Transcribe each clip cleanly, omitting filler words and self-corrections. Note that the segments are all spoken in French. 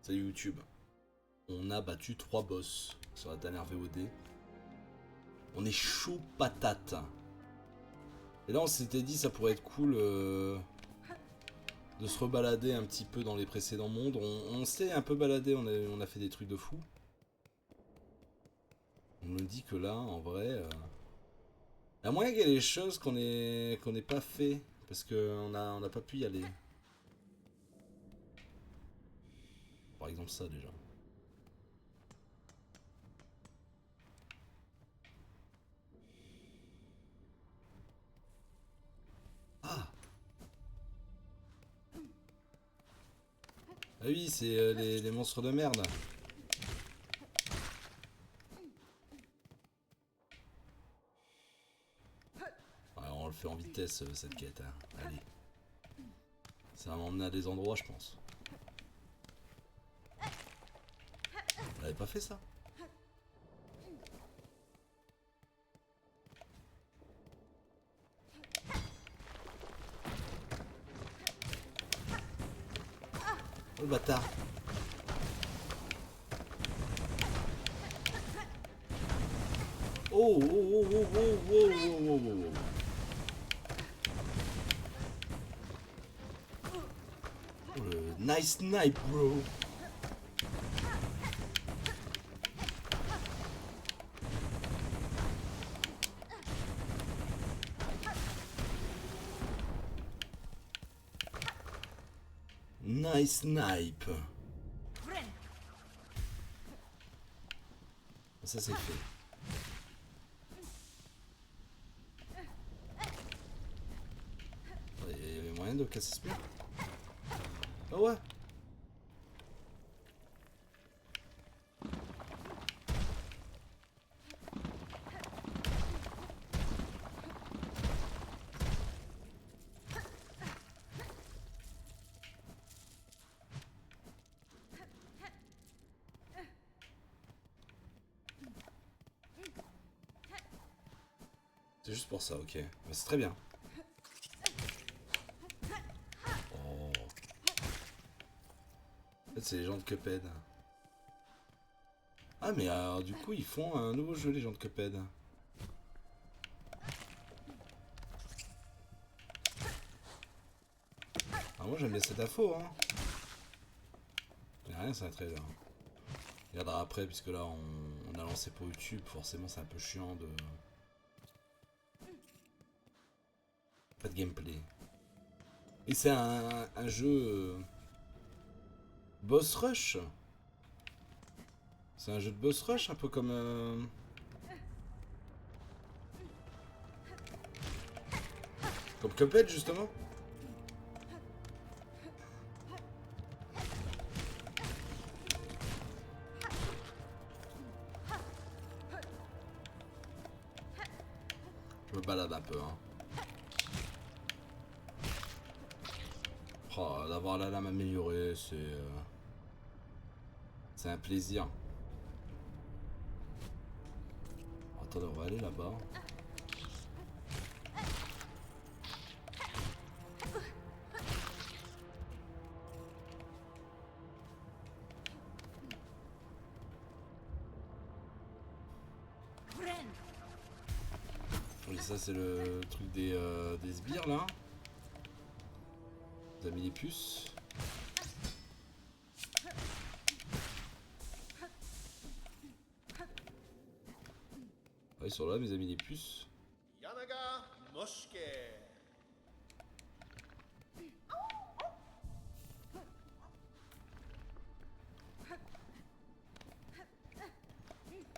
Salut YouTube. On a battu 3 boss sur la dernière VOD. On est chaud patate. Et là on s'était dit ça pourrait être cool de se rebalader un petit peu dans les précédents mondes. On s'est un peu baladé, on a fait des trucs de fou. On me dit que là en vrai... il y a moyen qu'il y ait des choses qu'on n'ait pas fait. Parce qu'on n'a pas pu y aller. Par exemple ça déjà. Ah oui, c'est les monstres de merde. Ouais, on le fait en vitesse cette quête. Hein. Allez. Ça va m'emmener à des endroits, je pense. On l'avait pas fait ça? Oh le bâtard! Oh oh oh oh oh oh oh oh oh. Oh le nice snipe bro! Nice snipe! Ça c'est fait. Il y avait moyen de casser ce mur? Ah ouais! C'est juste pour ça, ok. Mais c'est très bien. Oh. En fait, c'est les gens de Cuphead. Ah, mais alors, du coup, ils font un nouveau jeu, les gens de Cuphead. Ah, moi, j'aime bien cette info, hein. Mais rien, c'est un trailer. On regardera après, puisque là, on a lancé pour YouTube. Forcément, c'est un peu chiant de... Pas de gameplay. Et c'est un jeu... Boss Rush. C'est un jeu de boss rush, un peu comme... Comme Cuphead, justement. Je me balade un peu, hein. Oh, d'avoir la lame améliorée, c'est un plaisir. Attendez, on va aller là-bas. Oui, ça c'est le truc des sbires là. Vous avez mis les puces. Ouais, ils sont là, mes amis les puces. Yanaga Moshke.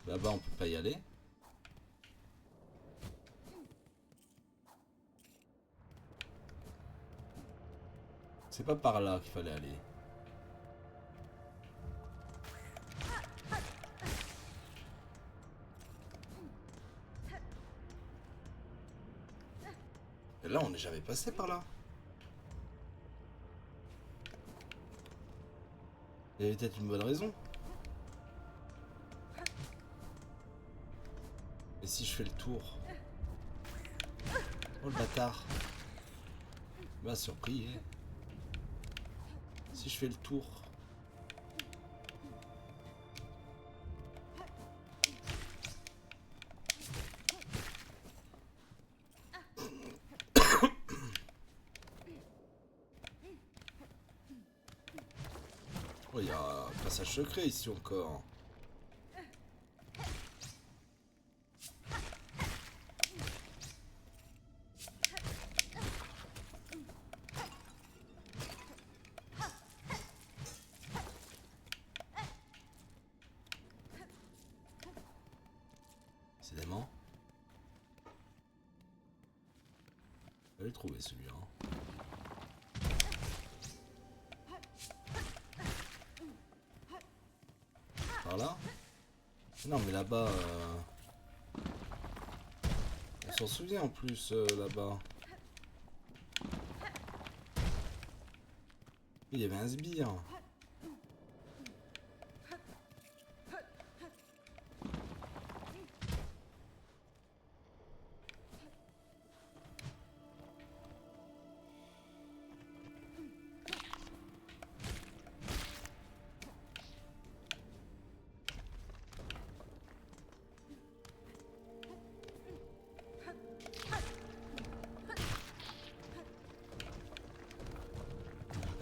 Là-bas, on peut pas y aller. C'est pas par là qu'il fallait aller. Et là, on n'est jamais passé par là. Il y avait peut-être une bonne raison. Et si je fais le tour? Oh le bâtard. Bah surpris, hein. Si je fais le tour. Oh, il y a un passage secret ici encore. Décidément. Je vais le trouver celui-là. Par là? Non mais là-bas... On s'en souvient en plus là-bas. Il y avait un sbire.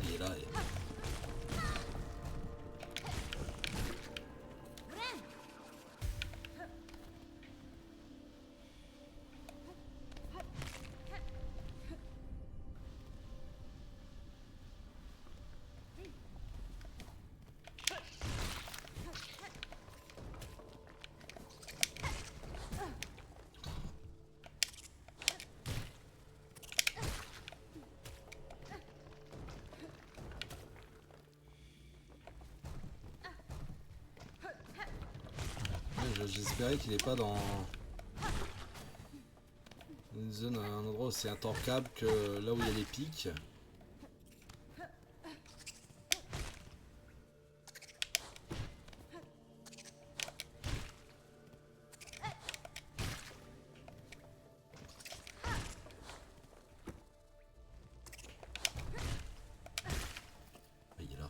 Il est là. J'espérais qu'il est pas dans une zone, un endroit aussi intancable que là où il y a les pics. Il est là.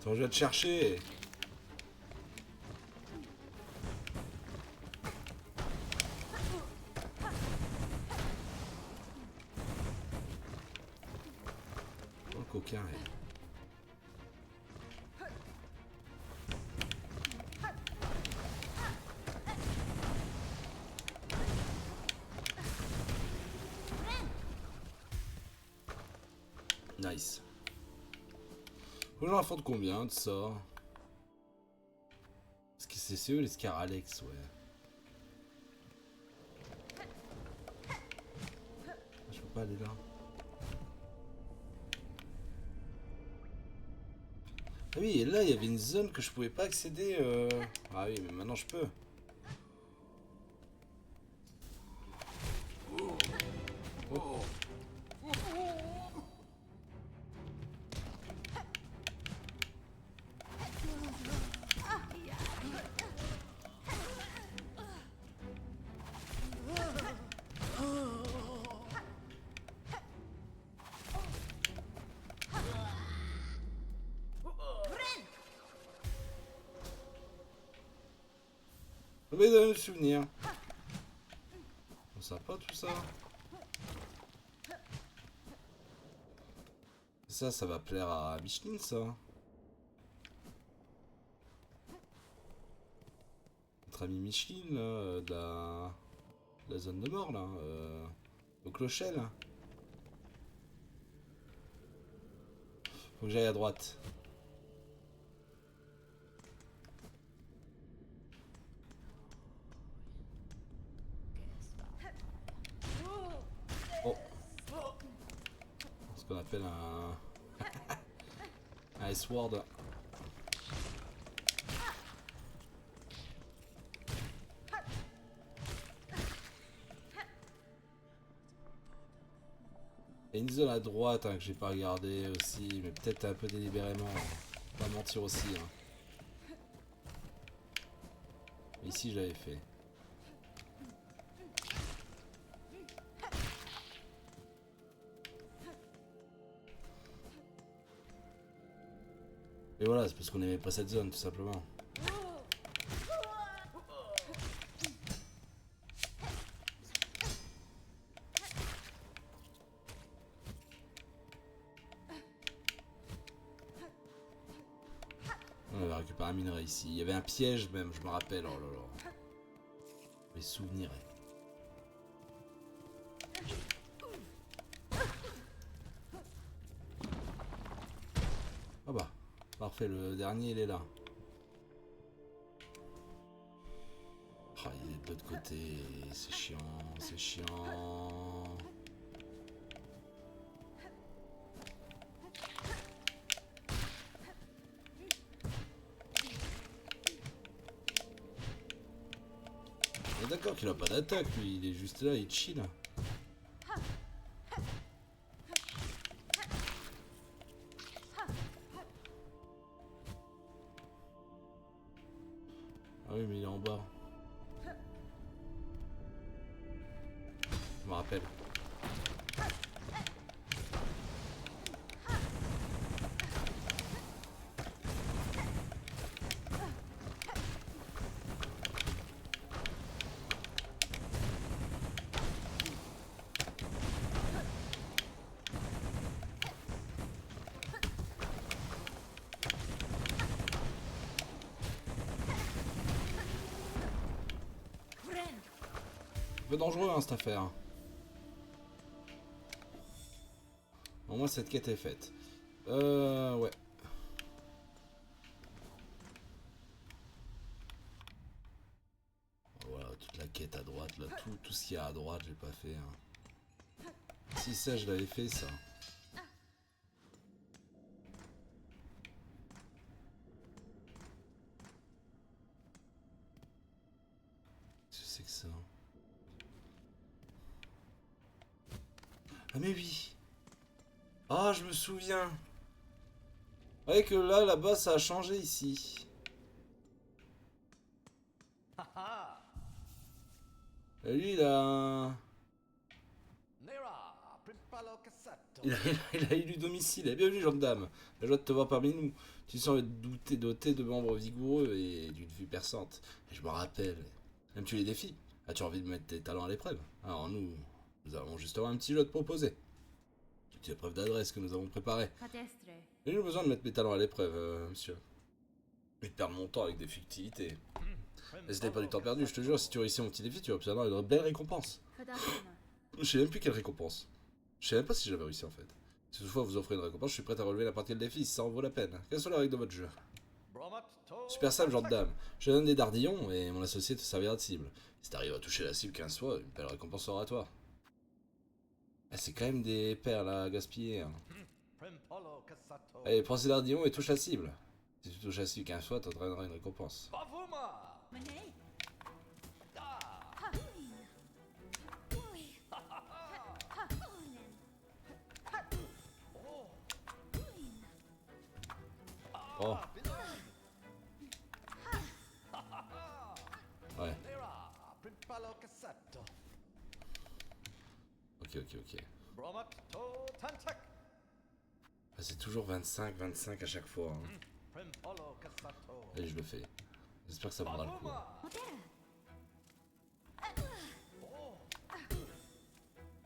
Attends, je vais te chercher. Oh, le coquin. Nice. Faut que j'en raconte combien de ça? Est-ce que c'est eux les Scaralex, ouais. Je peux pas aller là. Ah oui, et là il y avait une zone que je pouvais pas accéder. Ah oui, mais maintenant je peux. Oh. Je vais donner le souvenir. C'est sympa tout ça. Ça va plaire à Micheline, ça. Notre ami Micheline, là, de la zone de mort, là. Au clocher, là. Faut que j'aille à droite. Oh. Ce qu'on appelle un... un S-Word. Il y a une zone à droite hein, que j'ai pas regardé aussi, mais peut-être un peu délibérément. Pas mentir aussi. Hein. Ici je l'avais fait. Et voilà, c'est parce qu'on aimait pas cette zone, tout simplement. On avait récupéré un minerai ici. Il y avait un piège même, je me rappelle. Oh là là. Mes souvenirs. Ah bah, parfait, le dernier il est là. Ah, il est de l'autre côté, c'est chiant, c'est chiant. On est d'accord qu'il a pas d'attaque, lui, il est juste là, il chill. Ah oui, mais il est en bas. Je me rappelle. Un peu dangereux hein, cette affaire. Au moins cette quête est faite. Ouais. Voilà, toute la quête à droite, là, tout ce qu'il y a à droite, j'ai pas fait. Hein. Si ça, je l'avais fait, ça. Qu'est-ce que c'est que ça? Ah mais oui. Ah, je me souviens. Vous voyez que là, là-bas, ça a changé ici. Et lui, il a... Il a élu domicile. Eh, bienvenue, gendarme. La joie de te voir parmi nous. Tu sembles être doté de membres vigoureux et d'une vue perçante. Et je me rappelle. Aimes-tu les défis? As-tu envie de mettre tes talents à l'épreuve? Alors nous avons justement un petit jeu à te proposer. Une petite épreuve d'adresse que nous avons préparée. J'ai eu besoin de mettre mes talents à l'épreuve, monsieur. Et de perdre mon temps avec des fictivités. Mais c'était pas du temps perdu, je te jure, si tu réussis mon petit défi, tu vas obtenir une belle récompense. Je sais même plus quelle récompense. Je sais même pas si j'avais réussi en fait. Si toutefois vous offrez une récompense, je suis prêt à relever n'importe quel défi si ça en vaut la peine. Quelles sont les règles de votre jeu? Super simple, genre de dame. Je donne des dardillons et mon associé te servira de cible. Si t'arrives à toucher la cible 15 fois, une belle récompense sera à toi. Ah, c'est quand même des perles à gaspiller. Hein. Allez, prends ces dardillons et touche la cible. Si tu touches la cible 15 fois, t'entraîneras une récompense. Oh. Ouais. Ok. Ah, c'est toujours 25 à chaque fois. Hein. Allez, je le fais. J'espère que ça vaudra le coup.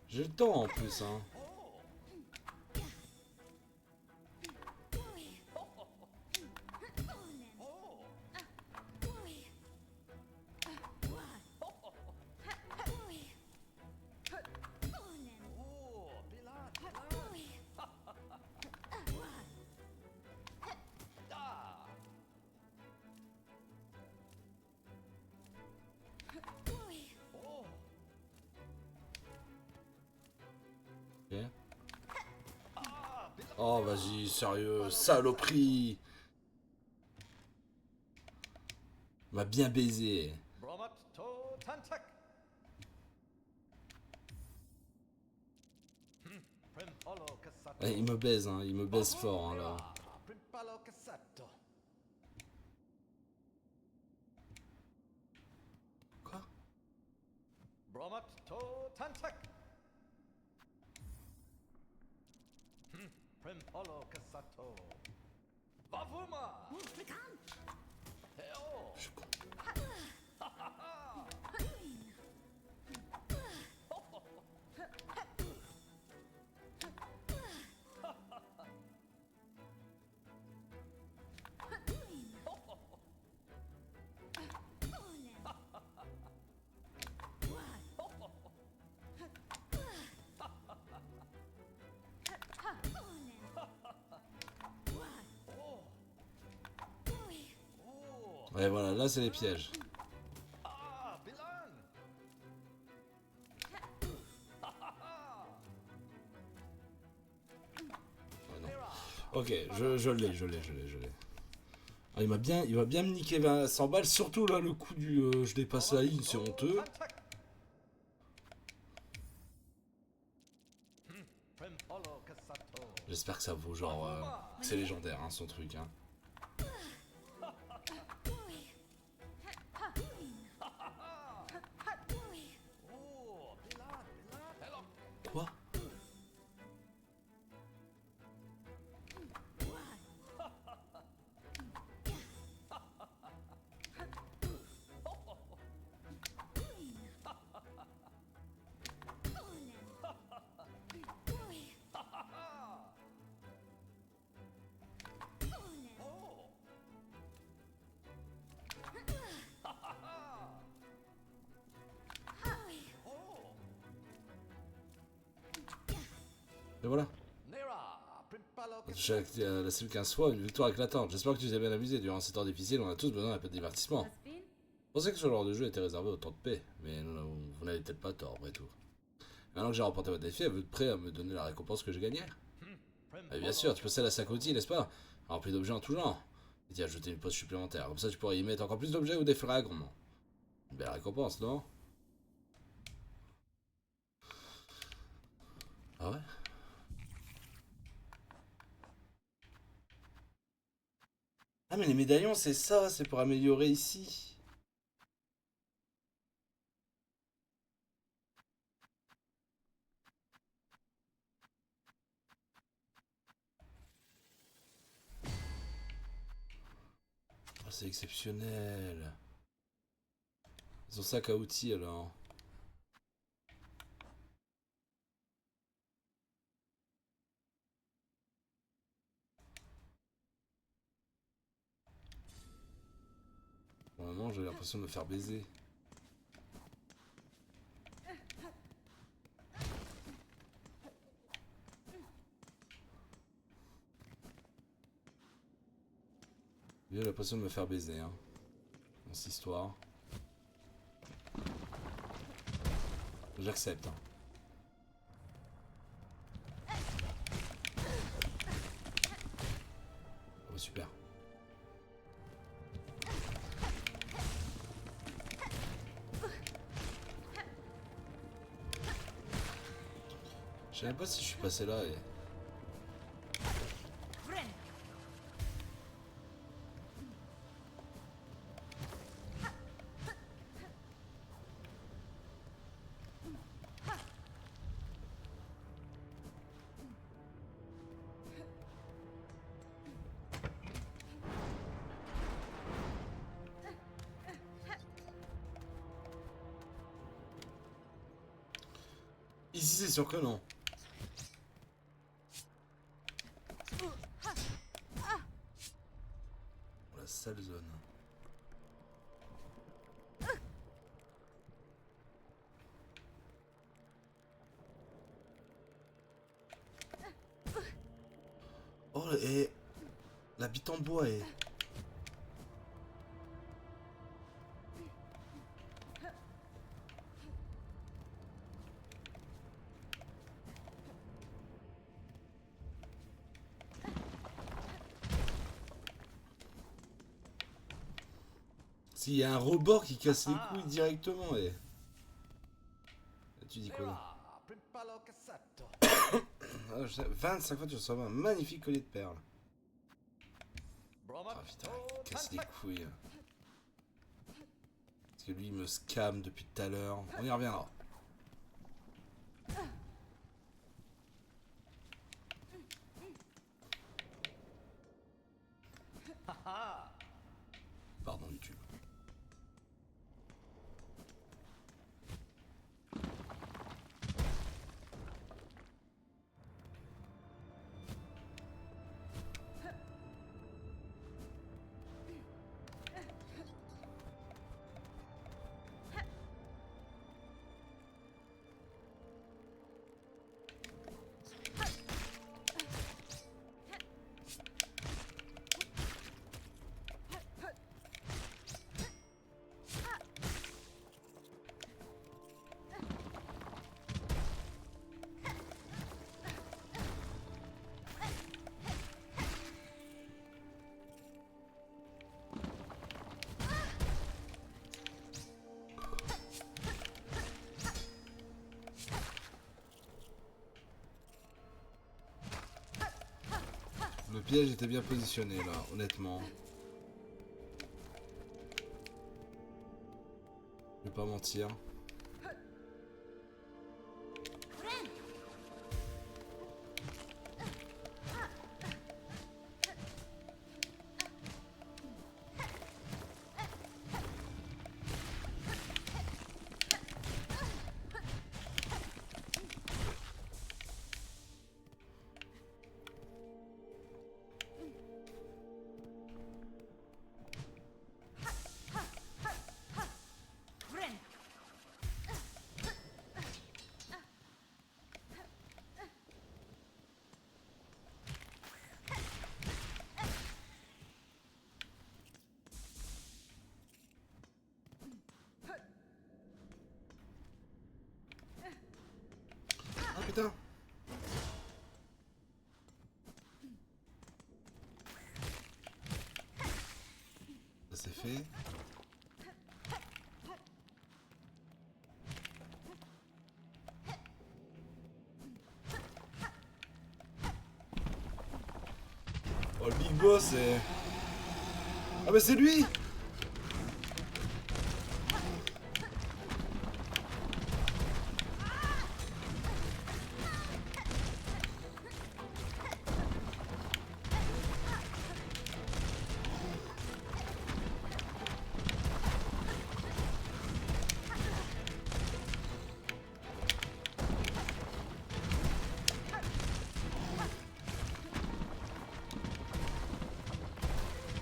J'ai le temps en plus, hein. Okay. Oh, vas-y, sérieux, saloperie. M'a bien baisé. Eh, il me baise, hein, il me baise fort, hein, là. Quoi? Je suis con. Ouais, voilà, là c'est les pièges. Ouais, non. Ok, je l'ai. Ah, il va bien me niquer 100 balles, surtout là le coup du je dépasse la ligne, c'est honteux. J'espère que ça vaut genre... c'est légendaire hein, son truc. Hein. Quoi? Et voilà. Touché avec la cellule 15 fois, une victoire éclatante. J'espère que tu t'es bien amusé. Durant ces temps difficiles, on a tous besoin d'un peu de divertissement. Je pensais que ce genre de jeu était réservé au temps de paix, mais vous n'avez peut-être pas tort, après tout. Maintenant que j'ai remporté votre défi, êtes-vous prêt à me donner la récompense que j'ai gagnée? Ah, bien sûr, tu possèdes la sac outil, n'est-ce pas? Rempli d'objets en tout genre. Et tu as ajouté une poche supplémentaire. Comme ça, tu pourrais y mettre encore plus d'objets ou des fragments. Une belle récompense, non? Ah ouais? Ah, mais les médaillons, c'est ça, c'est pour améliorer ici. Oh, c'est exceptionnel. Ils ont sac à outils alors. Pour le moment, j'ai l'impression de me faire baiser. J'ai l'impression de me faire baiser, hein. Dans cette histoire. J'accepte, hein. Oh, super. Je sais même pas si je suis passé là et... Ici, c'est sûr que non. La sale zone. Oh, et... l'habitant de bois est... S'il y a un rebord qui casse les couilles directement et... Tu dis quoi là? Ah, 25 fois tu reçois un magnifique collier de perles. Oh putain, casse les couilles. Parce que lui il me scam depuis tout à l'heure. On y reviendra. piège était bien positionné là, honnêtement. Je vais pas mentir. Ah putain! Ça c'est fait. Oh le big boss c'est... Ah bah c'est lui!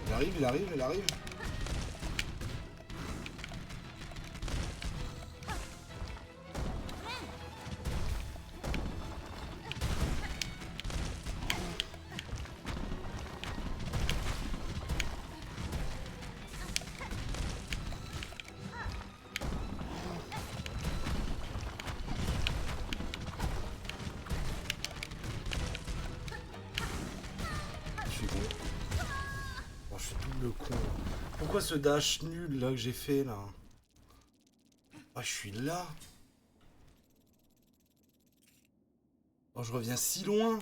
Il arrive, il arrive, il arrive. Je suis con. Oh, je suis double con. Pourquoi ce dash nul là que j'ai fait là? Ah, je suis là. Oh, je reviens si loin.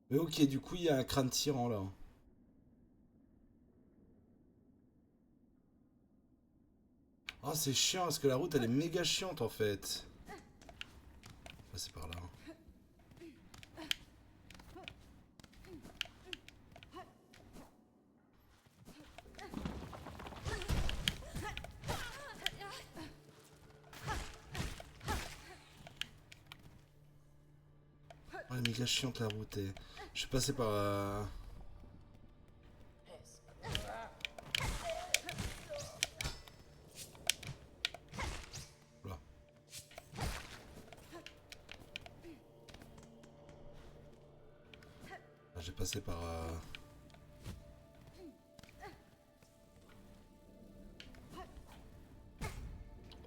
Mais ok, du coup, il y a un crâne tyran là. Oh, c'est chiant parce que la route elle est méga chiante en fait. Passer par là. Oh, elle est méga chiante la route. Et... Je suis passé par. Là. Ah, j'ai passé par.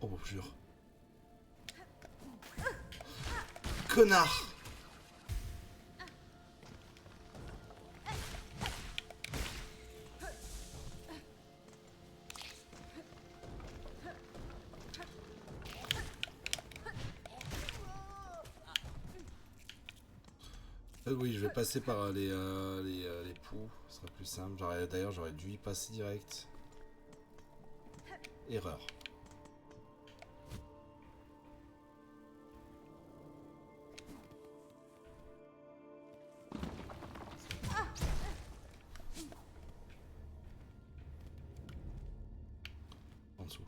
Oh, jure. Connard! Oui, je vais passer par les poux, ce sera plus simple. D'ailleurs, j'aurais dû y passer direct. Erreur. En dessous.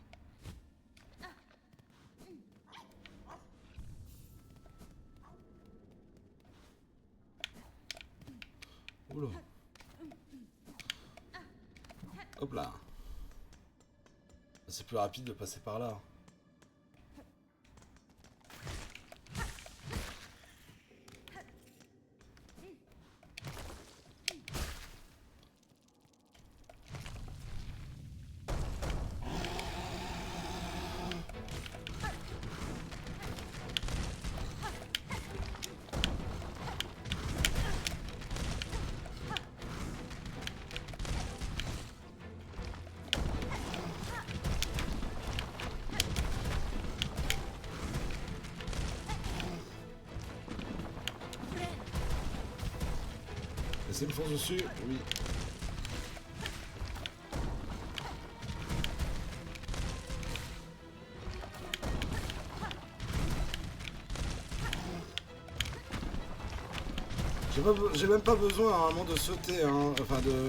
Oula. Hop là. C'est plus rapide de passer par là. Ça me fonce dessus, oui. J'ai même pas besoin normalement de sauter, hein. Enfin de...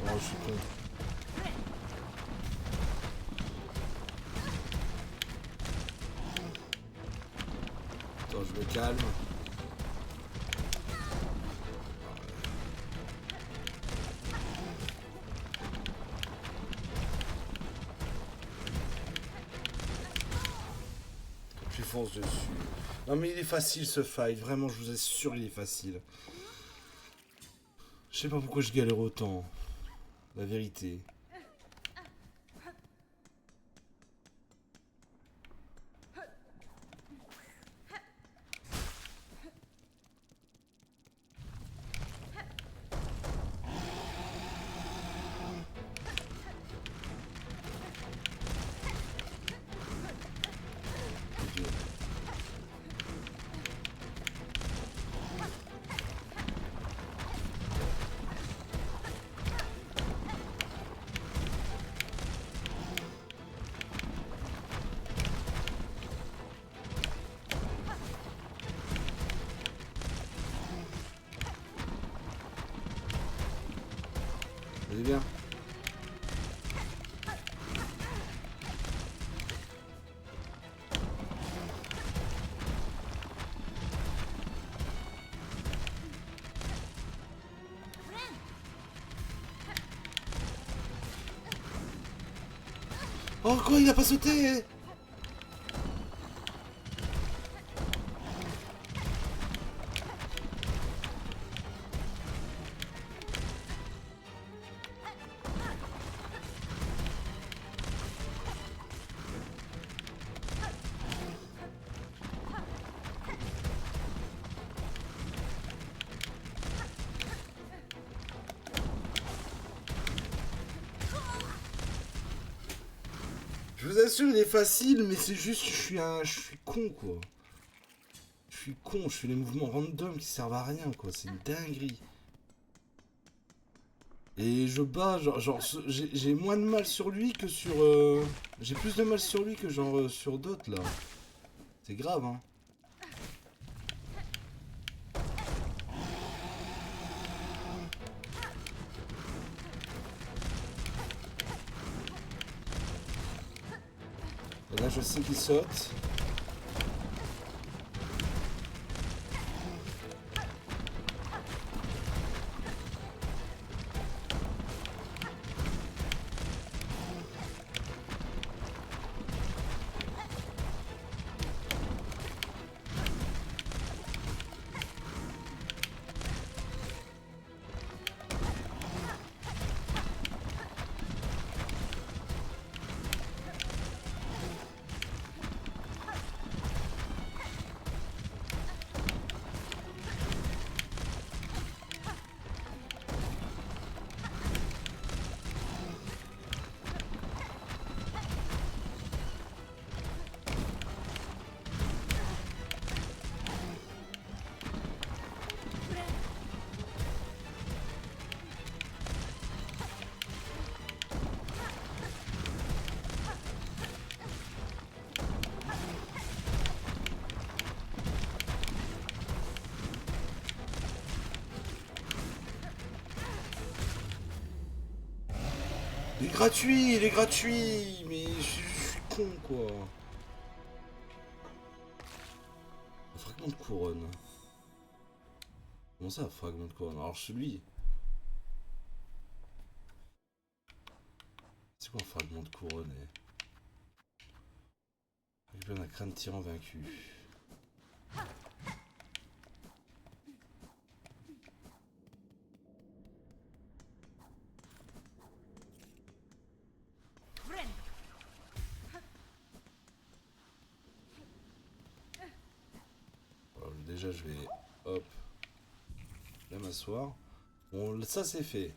Oh, je suis con. Attends, je me calme. Tu fonces dessus. Non mais il est facile ce fight, vraiment je vous assure il est facile. Je sais pas pourquoi je galère autant. La vérité. Allez bien. Oh quoi, il a pas sauté. Je vous assure, il est facile, mais c'est juste, je suis con, quoi. Je suis con, je fais des mouvements random qui servent à rien, quoi. C'est une dinguerie. Et je bats, j'ai moins de mal sur lui que sur... J'ai plus de mal sur lui que genre sur d'autres, là. C'est grave, hein. Et là, je sais qu'il saute. Il est gratuit, mais je suis con, quoi. Un fragment de couronne. Comment ça, un fragment de couronne? Alors celui... C'est quoi un fragment de couronne? Récupère un crâne tyran vaincu. déjà je vais hop là m'asseoir. Bon ça c'est fait.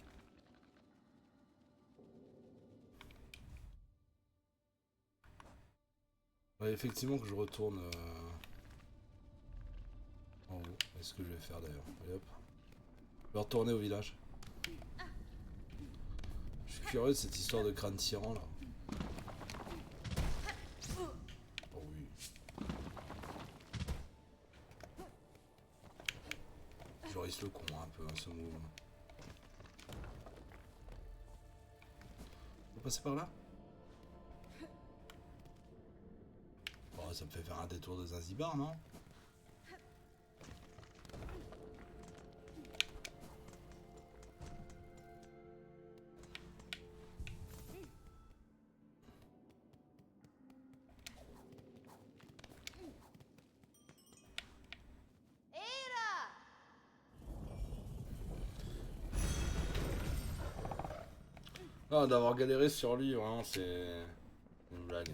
Ouais, effectivement que je retourne en haut. Est-ce que je vais faire d'ailleurs? Allez hop. Je vais retourner au village. Je suis curieux de cette histoire de crâne tyran là. Oh oui. Joris le con un peu hein, ce move. On va passer par là? Oh, ça me fait faire un détour de Zanzibar, non? Ah, d'avoir galéré sur lui, vraiment, c'est une blague.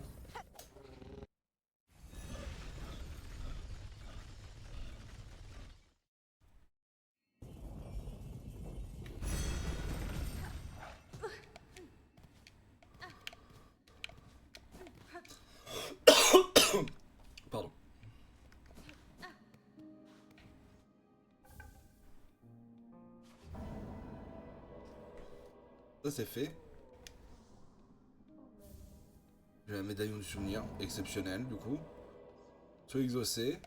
Pardon. Ça, c'est fait. J'ai un médaillon du souvenir, exceptionnel, du coup. Sous exaucé.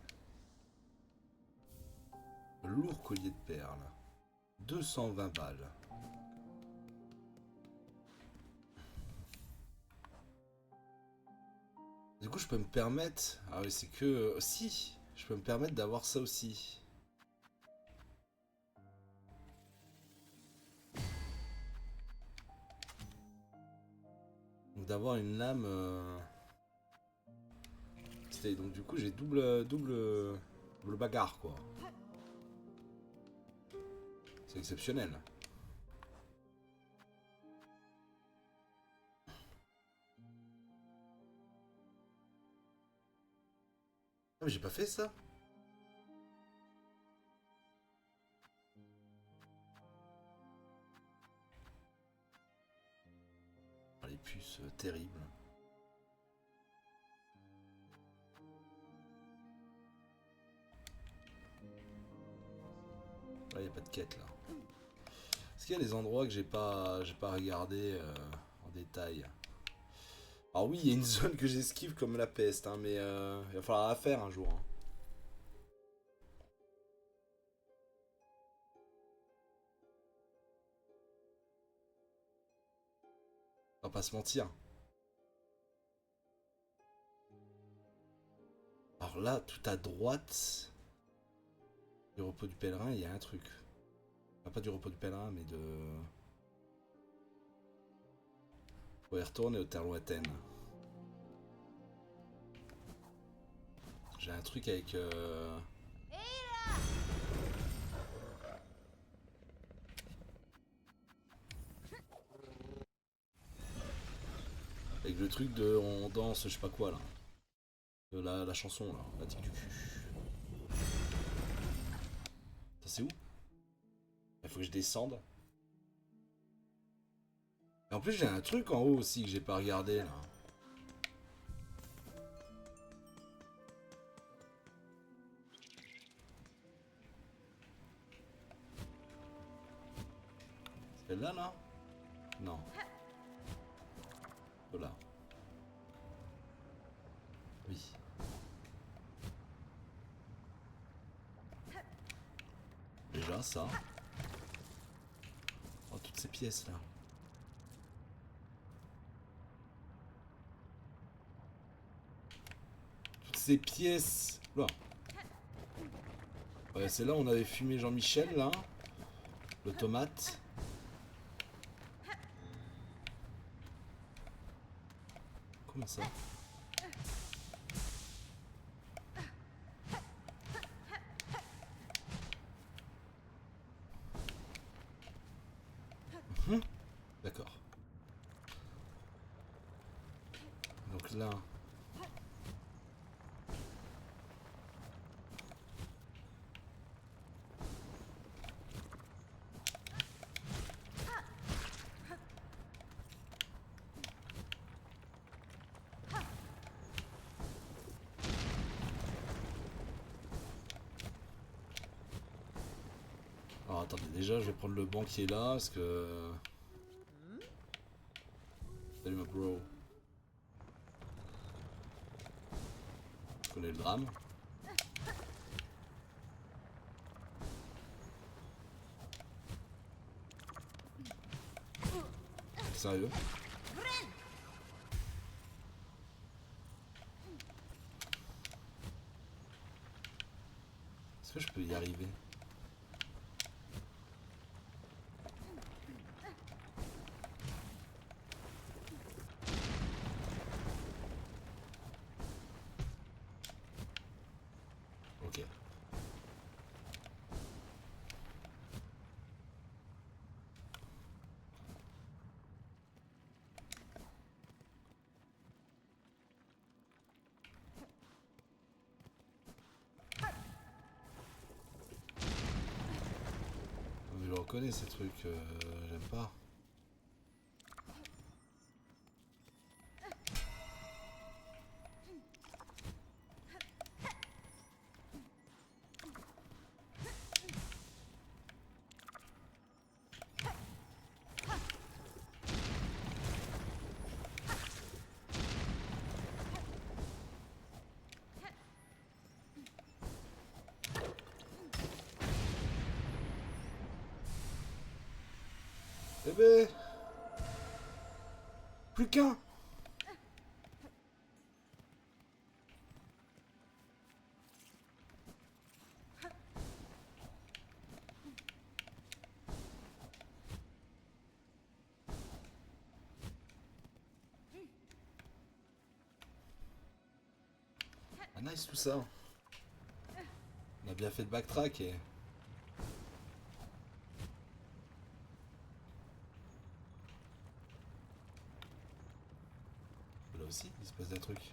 Lourd collier de perles. 220 balles. Du coup, je peux me permettre... Ah oui, c'est que... Si, je peux me permettre d'avoir ça aussi. Donc d'avoir une lame... Donc du coup, j'ai double bagarre, quoi. C'est exceptionnel. Ah mais j'ai pas fait ça. Oh, les puces terribles. Là y a pas de quête là. Est-ce qu'il y a des endroits que j'ai pas regardé en détail? Alors oui, il y a une zone que j'esquive comme la peste, hein, mais il va falloir la faire un jour. Hein. On va pas se mentir. Alors là, tout à droite du repos du pèlerin, il y a un truc. Enfin, pas du repos du pèlerin, mais de... Faut y retourner au terre lointaine. J'ai un truc avec... Avec le truc de... On danse, je sais pas quoi, là. De la chanson, là. La tique du cul. Ça, c'est où? Il faut que je descende. Et en plus, j'ai un truc en haut aussi que j'ai pas regardé, là. Celle-là, là? Non. Voilà. Oui. Déjà, ça. Oh, toutes ces pièces, là. Toutes ces pièces. Là. Ouais, c'est là où on avait fumé Jean-Michel, là. Le tomate. Comment ça? D'accord. Donc là... attendez, déjà je vais prendre le banc qui est là parce que... Salut ma bro. Je connais le drame. Sérieux? Est-ce que je peux y arriver? Ok. Je le reconnais ces trucs, j'aime pas. Bébé! Plus qu'un! Ah nice tout ça. On a bien fait de backtrack et... Là aussi, il se passe des trucs.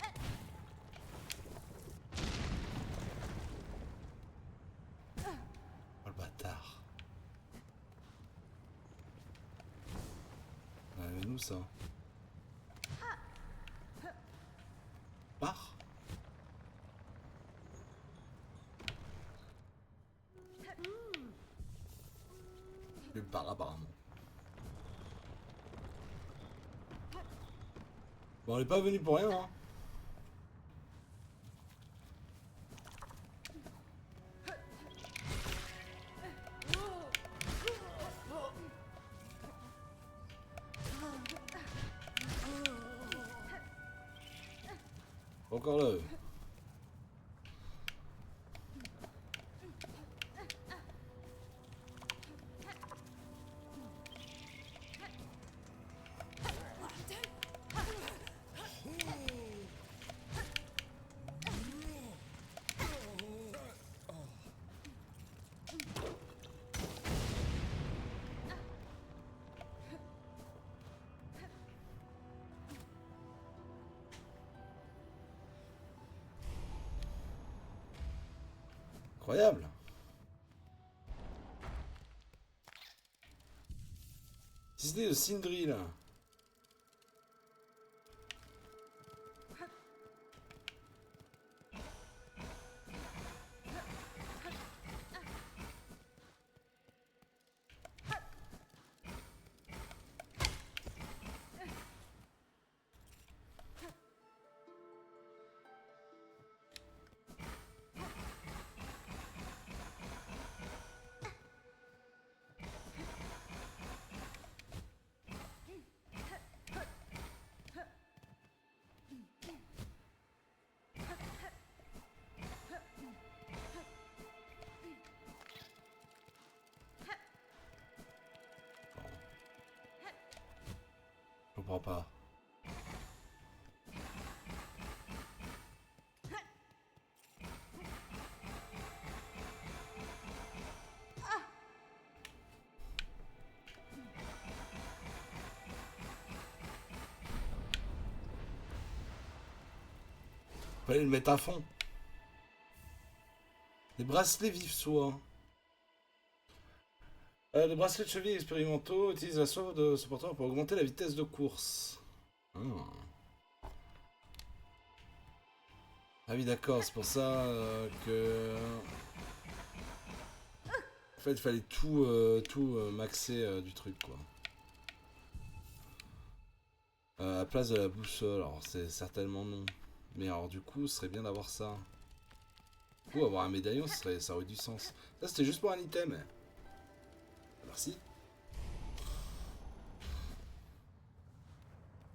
Oh le bâtard. Ouais, mais nous ça. Pars. Nulle part apparemment. Bon, on est pas venu pour rien, hein. Encore là. Incroyable. Disney de Sindri là. Je comprends pas. Fallait le mettre à fond. Les bracelets vifs soie. Les bracelets de cheville expérimentaux utilisent la soie de ce porteur pour augmenter la vitesse de course. Ah, ah oui d'accord, c'est pour ça que... En fait, il fallait tout, maxer du truc, quoi. À la place de la boussole, alors c'est certainement non. Mais alors du coup, ce serait bien d'avoir ça. Du coup, avoir un médaillon, ça aurait du sens. Ça, c'était juste pour un item. Merci.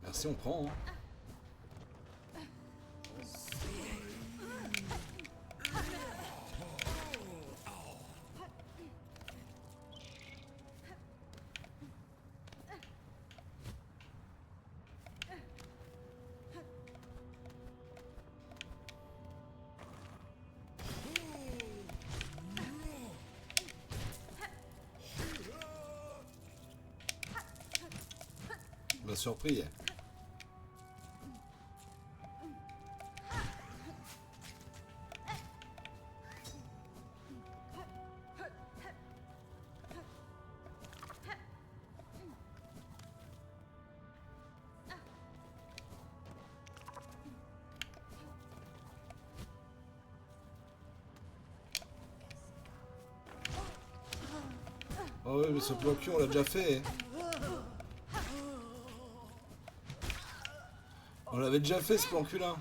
Merci, on prend. Hein. On m'a surpris. Oh ouais, mais ce plan cul, on l'a déjà fait. On l'avait déjà fait, ce plan cul là.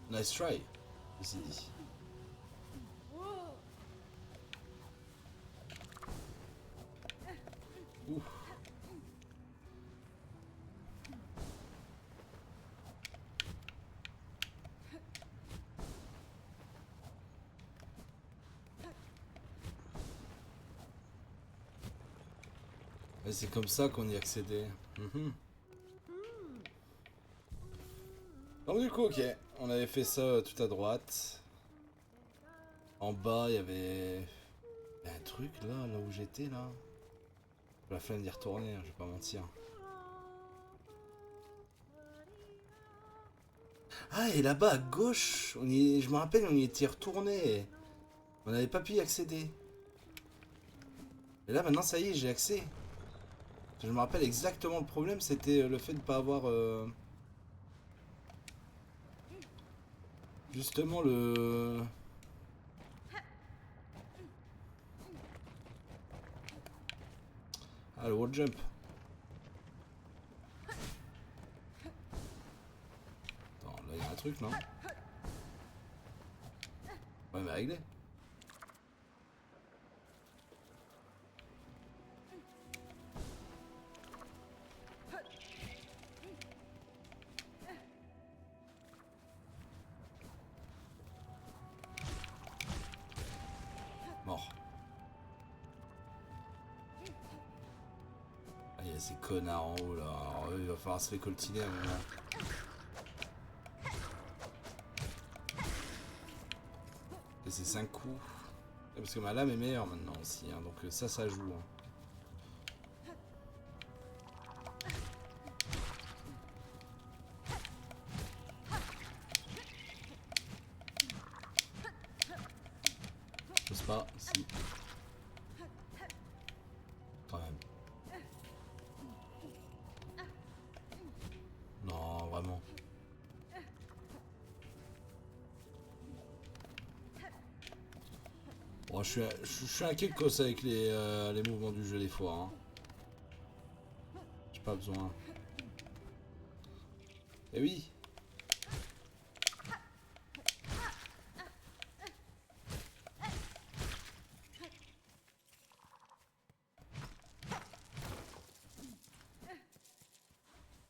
Nice try, ceci dit. Ouh. Et c'est comme ça qu'on y accédait. Donc du coup, ok, on avait fait ça tout à droite. En bas, il y avait un truc là où j'étais là. J'ai la flemme d'y retourner, hein, je vais pas mentir. Ah, et là-bas à gauche, je me rappelle, on y était retourné. On n'avait pas pu y accéder. Et là maintenant, ça y est, j'ai accès. Je me rappelle exactement le problème, c'était le fait de ne pas avoir justement le... Ah, le wall jump. Attends, là il y a un truc, non? Ouais, mais réglé. Mort. Ah, il y a ces connards en haut là. Alors, eux, il va falloir se récoltiner à un moment. Et c'est 5 coups. Et parce que ma lame est meilleure maintenant aussi, hein, donc ça joue. Hein. Je sais pas si... Quand même. Non, vraiment. Bon, je suis un kick avec les mouvements du jeu des fois. Hein. J'ai pas besoin. Eh oui.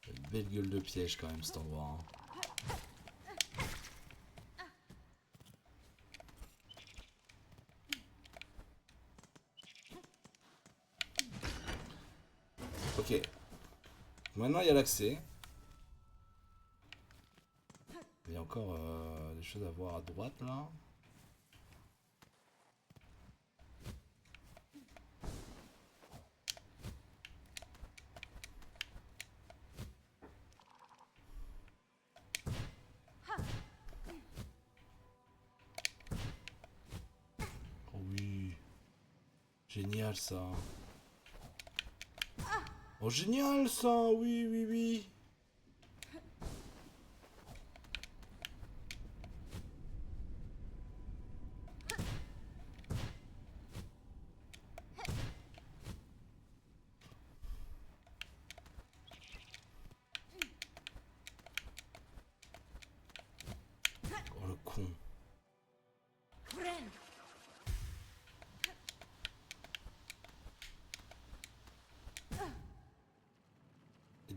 Une belle gueule de piège quand même cet endroit. Hein. Ok. Maintenant il y a l'accès. Il y a encore des choses à voir à droite là. Oh oui. Génial ça. Oh génial ça, oui, oui, oui.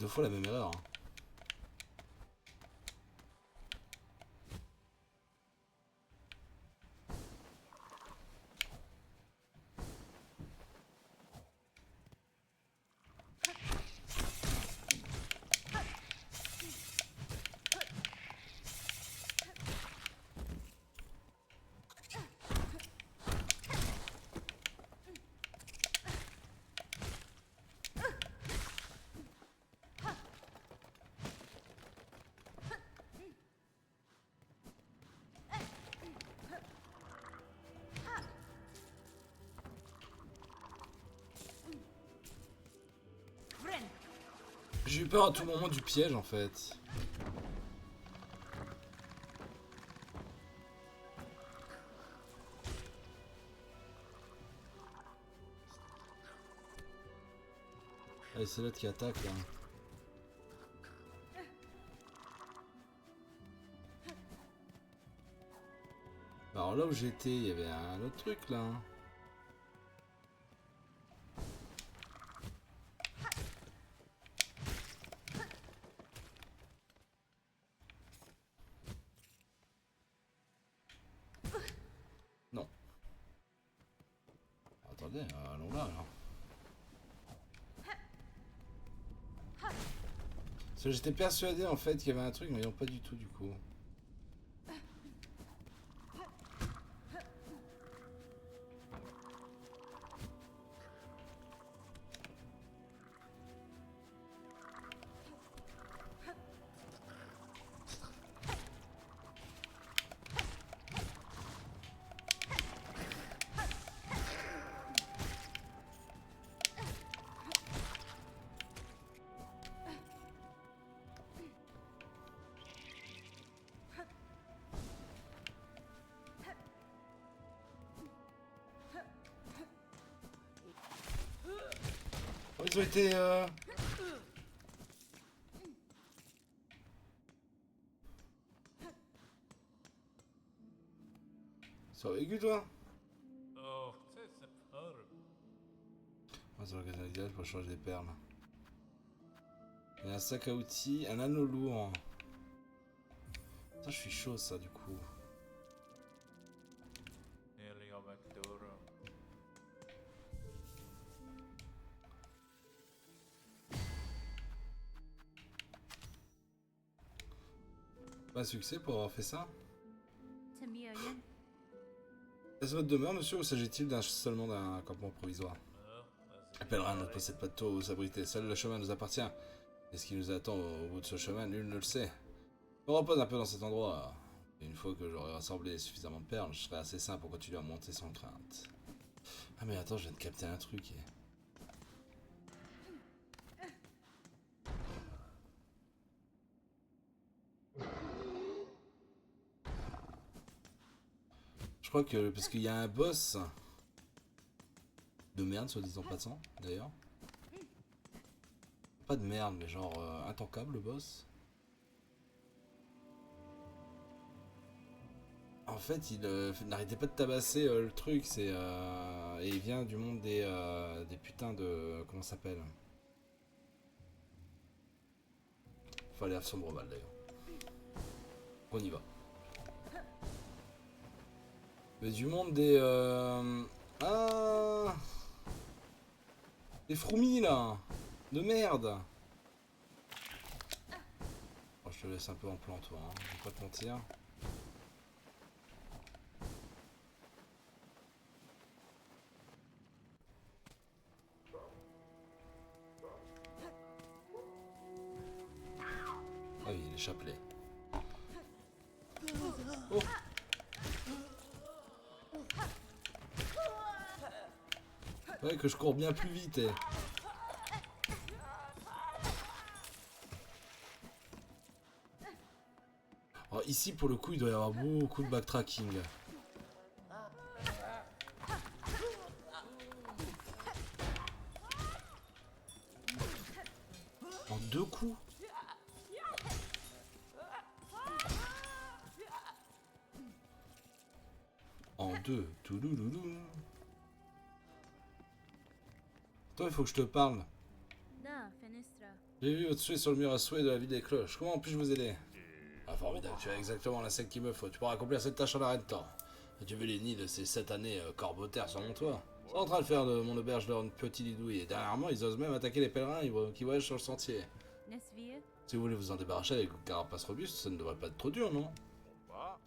2 fois la même erreur. Hein. J'ai eu peur à tout moment du piège en fait. Allez, c'est l'autre qui attaque là. Alors là où j'étais, il y avait un autre truc là. Non. Attendez, allons là alors. Parce que j'étais persuadé en fait qu'il y avait un truc, mais non pas du tout du coup. Oh, ils ont été... Survécu toi? Oh, c'est peur. Oh, c'est l'occasion idéale pour changer des perles. Il y a un sac à outils, un anneau lourd. Ça, je suis chaud ça du coup. Nearly avec Dora. Pas un succès pour avoir fait ça. Tamioyen. Est-ce votre demeure, monsieur, ou s'agit-il seulement d'un campement provisoire? Appellera notre possède pas de tour ou s'abriter. Seul le chemin nous appartient. Et ce qui nous attend au bout de ce chemin, nul ne le sait. On repose un peu dans cet endroit. Et une fois que j'aurai rassemblé suffisamment de perles, je serai assez sain pour continuer à monter sans crainte. Ah mais attends, je viens de capter un truc. Je crois que... Parce qu'il y a un boss... De merde, soit disant passant, d'ailleurs. Pas de merde, mais genre intankable le boss. En fait, il n'arrêtait pas de tabasser le truc, c'est et il vient du monde des putains de... Comment ça s'appelle? Faut aller à Sombreval d'ailleurs. On y va. Mais du monde des... Ah, les froumis là. De merde. Oh, je te laisse un peu en plan toi, hein. Je vais pas te mentir. Ah oui, les chapelets. Oh. Ouais, que je cours bien plus vite. Alors, ici, pour le coup, il doit y avoir beaucoup de backtracking. En 2 coups. En 2. Toi, il faut que je te parle. Da, Fenestra. J'ai vu au-dessus sur le mur à souhait de la ville des cloches. Comment puis-je vous aider? Ah, formidable, tu as exactement la sec qu'il me faut. Tu pourras accomplir cette tâche en arrêt de temps. As-tu vu les nids de ces 7 années corbeaux-terre sur mon toit? Ils sont en train de faire de mon auberge leur petit lidouille. Et dernièrement, ils osent même attaquer les pèlerins qui voyagent sur le sentier. Nesvir. Si vous voulez vous en débarrasser avec une carapace robuste, ça ne devrait pas être trop dur, non?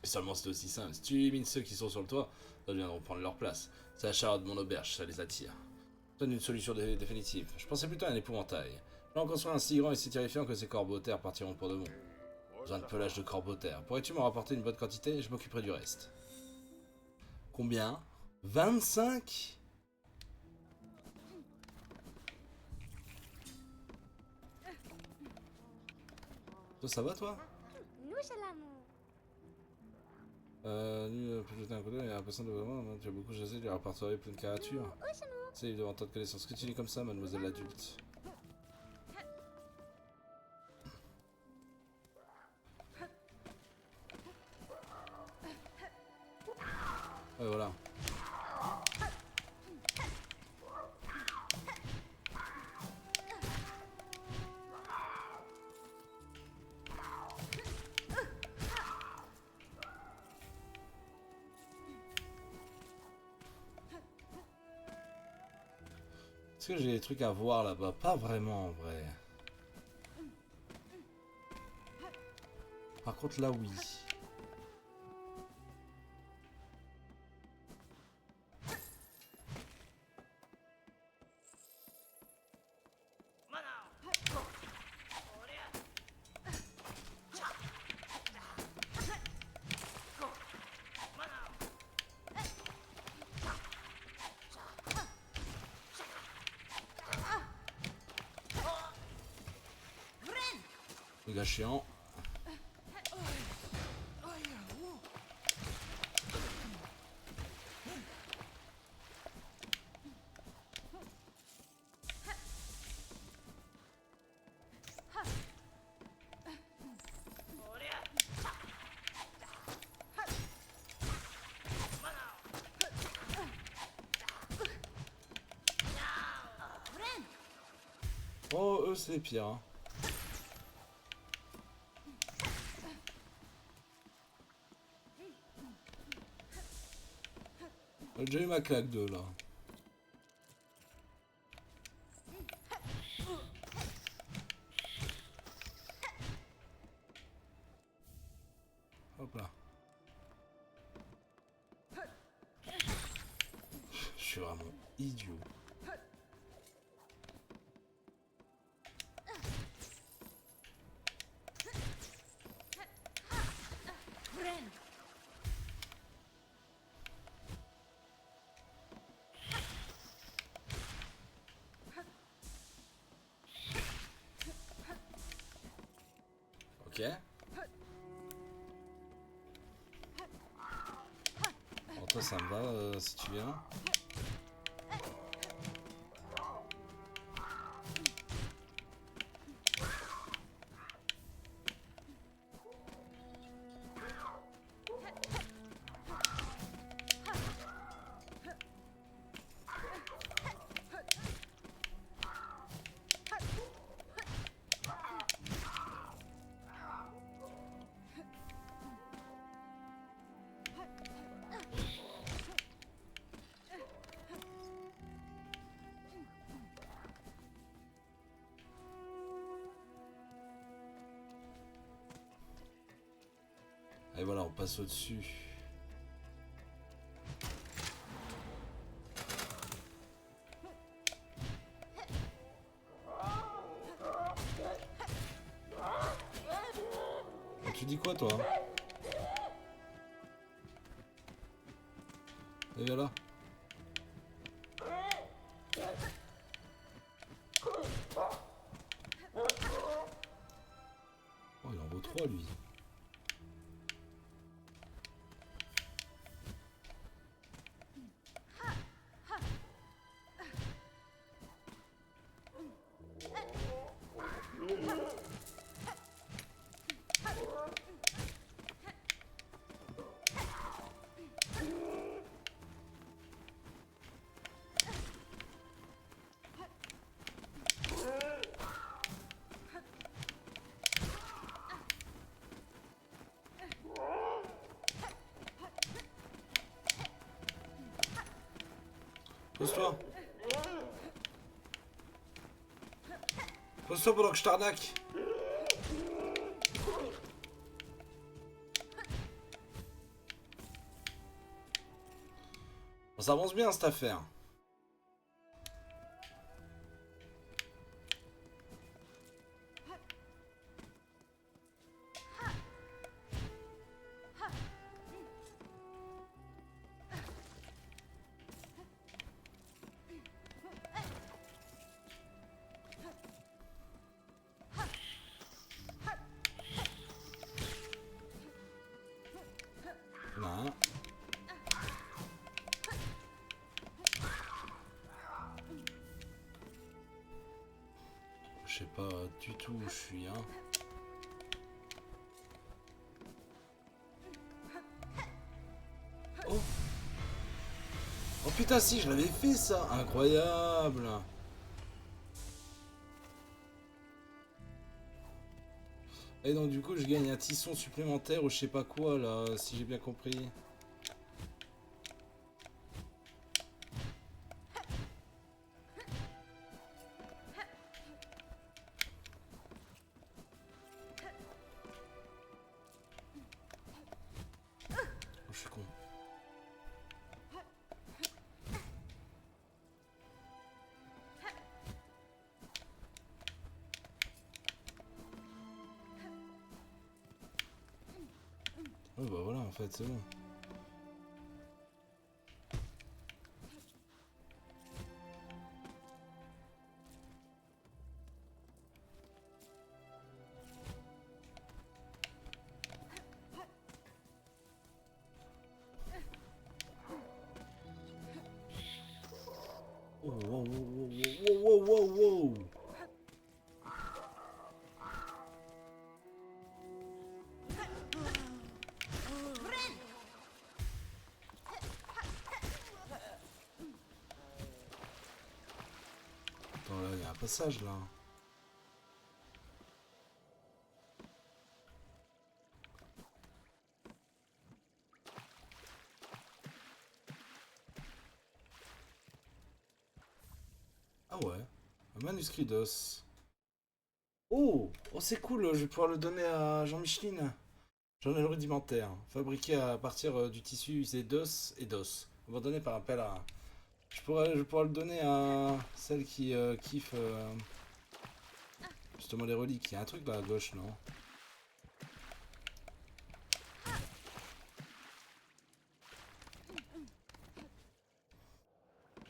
Et seulement c'est aussi simple. Si tu élimines ceux qui sont sur le toit, ils viendront prendre leur place. C'est la chaleur de mon auberge, ça les attire. Je donne une solution définitive. Je pensais plutôt à un épouvantail. Je vais en construire un si grand et si terrifiant que ces corbeaux-terre partiront pour de bon. Besoin de pelage de corbeaux-terre. Pourrais-tu m'en rapporter une bonne quantité? Je m'occuperai du reste. Combien? 25? Toi, ça va, toi? Peut jeter un coup d'œil, il a l'impression de vraiment, tu as beaucoup jasé, tu as répertorié plein de créatures. C'est évidemment tant de connaissances. Que tu dis comme ça, mademoiselle l'adulte? Ouais, voilà. Est-ce que j'ai des trucs à voir là-bas? Pas vraiment en vrai. Par contre là oui. Le gars chiant. Oh, eux c'est les pires. Hein. J'ai déjà eu ma claque de là. Hop là. Je suis vraiment idiot. Ok. Bon, toi ça me va si tu viens. Et voilà, on passe au-dessus. Tu dis quoi toi? Et voilà. Oh, il en vaut 3 lui. Pose-toi. Pose-toi pendant que je t'arnaque. Bon, ça avance bien cette affaire. Là. Je sais pas du tout où je suis, hein. Oh! Oh putain, si, je l'avais fait ça! Incroyable! Et donc du coup, je gagne un tisson supplémentaire ou je sais pas quoi là, si j'ai bien compris. Oh, je suis con. Oh bah voilà, en fait, c'est bon. Oh, wow, wow, wow, wow, wow, wow, wow. Attends, là, il y a un passage là. Ah ouais, un manuscrit d'os. Oh, oh c'est cool, je vais pouvoir le donner à Jean-Micheline. Journal rudimentaire, fabriqué à partir du tissu usé d'os et d'os. Abandonné par un pèlerin. Je pourrais le donner à celle qui kiffe justement les reliques. Il y a un truc là à gauche, non?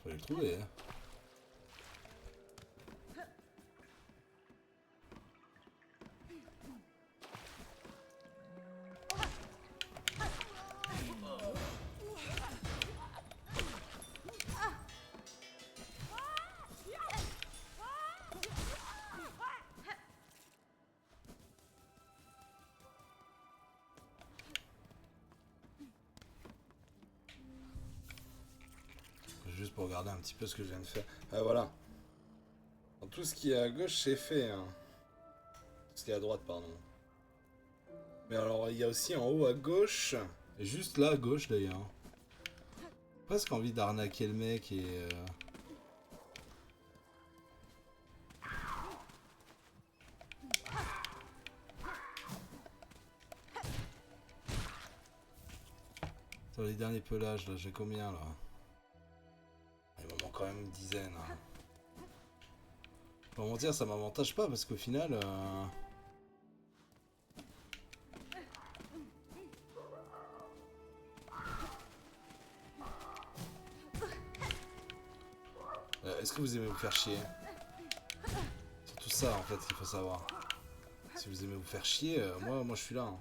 Fallait le trouver, hein. Juste pour regarder un petit peu ce que je viens de faire. Ah, voilà. Donc, tout ce qui est à gauche, c'est fait. Hein. Tout ce qui est à droite, pardon. Mais alors, il y a aussi en haut à gauche. Et juste là à gauche d'ailleurs. Presque envie d'arnaquer le mec et... Sur les derniers pelages, là, j'ai combien là? Il m'en manque quand même une dizaine. Hein. Pour mentir, ça m'avantage pas parce qu'au final... Est-ce que vous aimez vous faire chier? C'est tout ça en fait qu'il faut savoir. Si vous aimez vous faire chier, moi je suis là. Hein.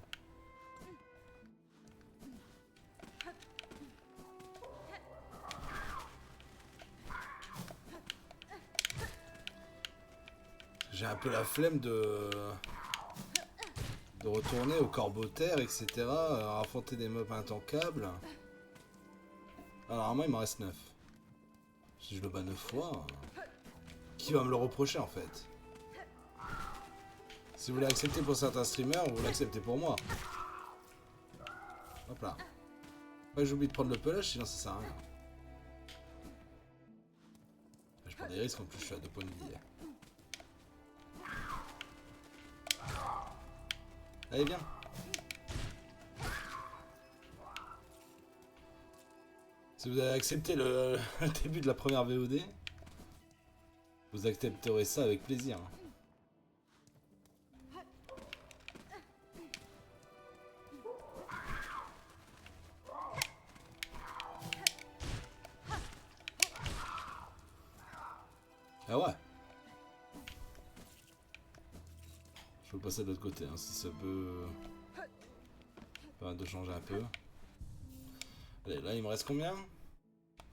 J'ai un peu la flemme de retourner au corbeau-terre, etc. Affronter des mobs intankables. Alors normalement il m'en reste 9. Si je le bats 9 fois, qui va me le reprocher en fait? Si vous l'acceptez pour certains streamers, vous l'acceptez pour moi. Hop là. Ouais, j'oublie de prendre le pelage, sinon ça sert à rien. Je prends des risques en plus, je suis à 2 points de vie. Allez, viens. Si vous avez accepté le début de la première VOD, vous accepterez ça avec plaisir. Ah ouais. Je peux passer de l'autre côté, hein, si ça peut... Pas de changer un peu. Allez, là il me reste combien?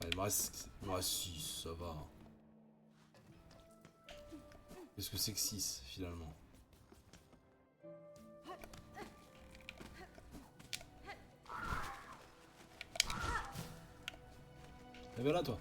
Il me reste 6, ça va. Qu'est-ce que c'est que 6 finalement? Eh ben là toi.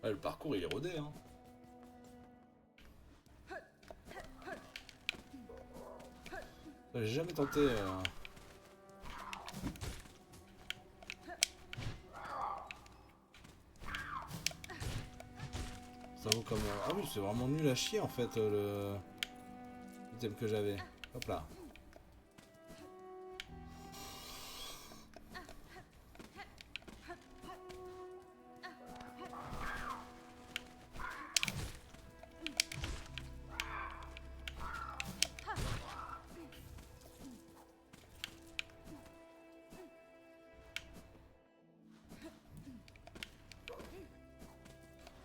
Ouais, le parcours il est rodé hein. J'ai jamais tenté ça vaut comme... Ah oui, c'est vraiment nul à chier en fait le item que j'avais. Hop là.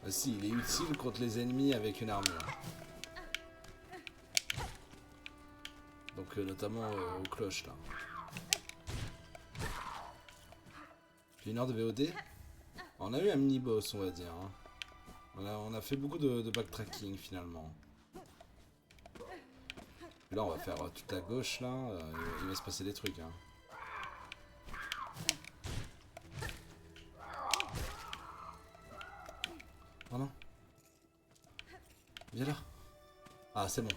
Ah si, il est utile contre les ennemis avec une armure. Donc notamment aux cloches là. J'ai 1 heure de VOD. On a eu un mini-boss on va dire. Hein. On a fait beaucoup de backtracking finalement. Et là on va faire toute la gauche là. Il va se passer des trucs. Hein. Oh non. Viens là. Ah c'est bon.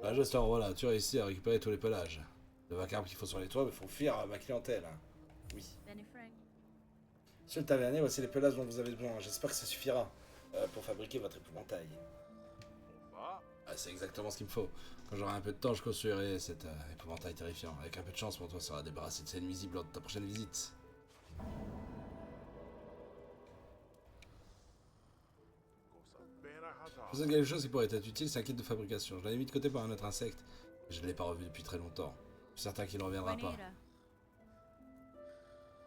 Là j'espère, voilà, tu as réussi à récupérer tous les pelages. Le vacarme qu'il faut sur les toits, mais il faut fuir ma clientèle. Oui. Benny Frank. Monsieur le tavernier, voici les pelages dont vous avez besoin. J'espère que ça suffira pour fabriquer votre épouvantail. Ah, c'est exactement ce qu'il me faut. Quand j'aurai un peu de temps, je construirai cet épouvantail terrifiant. Avec un peu de chance, mon toit sera débarrassé de ces nuisibles lors de ta prochaine visite. Je sais quelque chose qui pourrait être utile, c'est un kit de fabrication. Je l'avais mis de côté par un autre insecte. Je ne l'ai pas revu depuis très longtemps. Je suis certain qu'il ne reviendra pas. Juanita.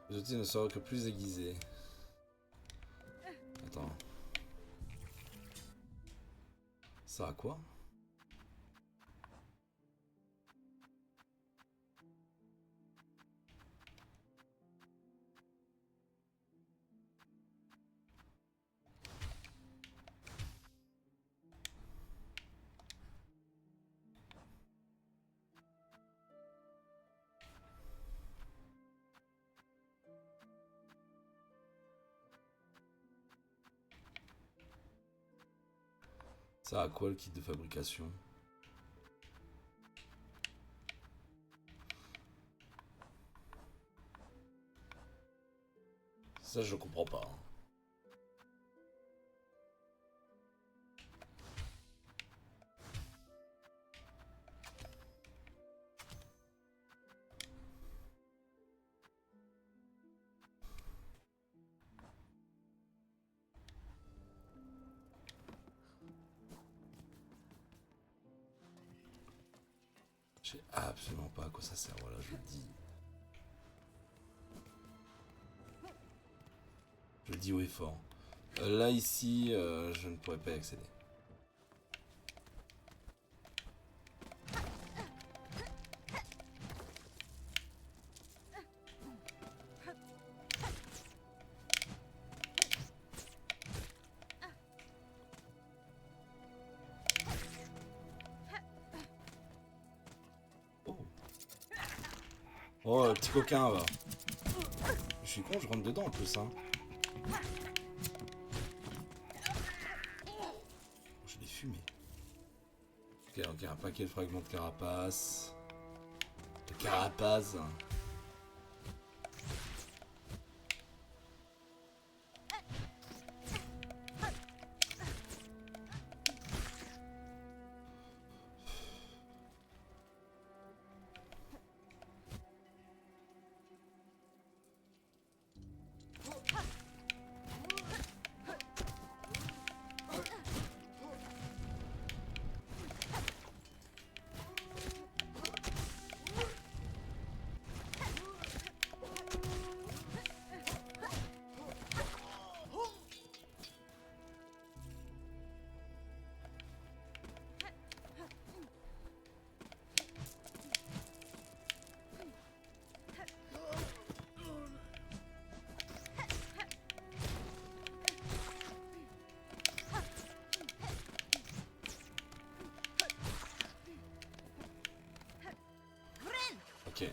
Les outils ne seront que plus aiguisés. Attends. Ça a quoi? Ça a quoi le kit de fabrication? Ça je comprends pas. Je sais absolument pas à quoi ça sert, voilà, je le dis. Je le dis haut et fort. Là, ici, je ne pourrais pas y accéder. Oh, le petit coquin, va. Je suis con, je rentre dedans en plus, hein. Je l'ai fumé. Ok, ok, un paquet de fragments de carapace. De carapace. Ok.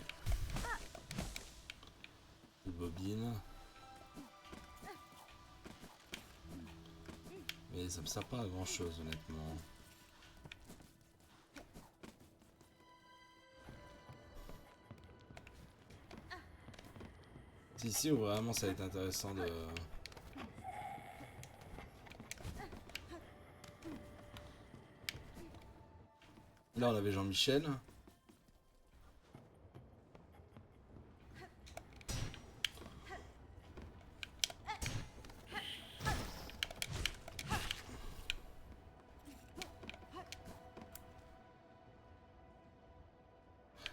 Une bobine. Mais ça me sert pas à grand chose honnêtement. C'est ici où vraiment ça va être intéressant de... Là on avait Jean-Michel.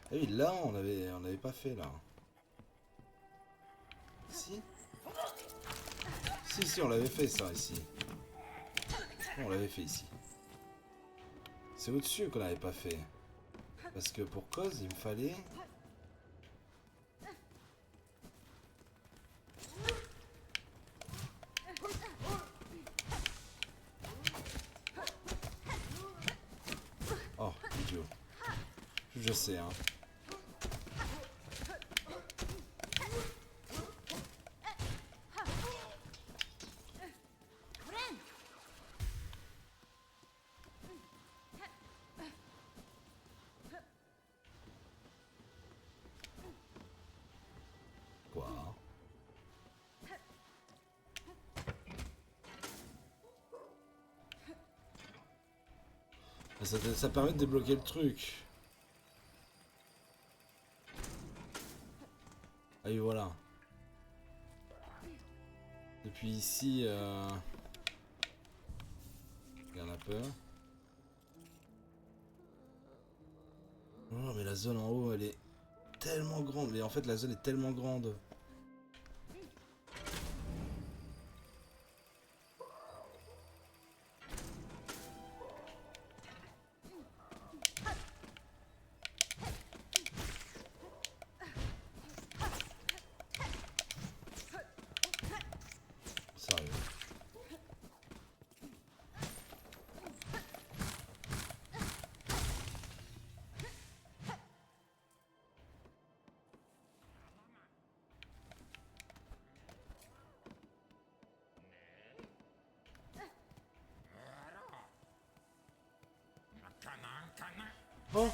Ah oui, là on avait pas fait là. Si. Si, on l'avait fait ça ici. On l'avait fait ici. C'est au-dessus qu'on l'avait pas fait. Parce que pour cause, il me fallait... Oh, idiot. Je sais, hein. Quoi? Ça permet de débloquer le truc. Ah oui, voilà. Depuis ici, regarde un peu. Oh, mais la zone en haut, elle est tellement grande. Mais en fait, la zone est tellement grande. Sérieux. Oh!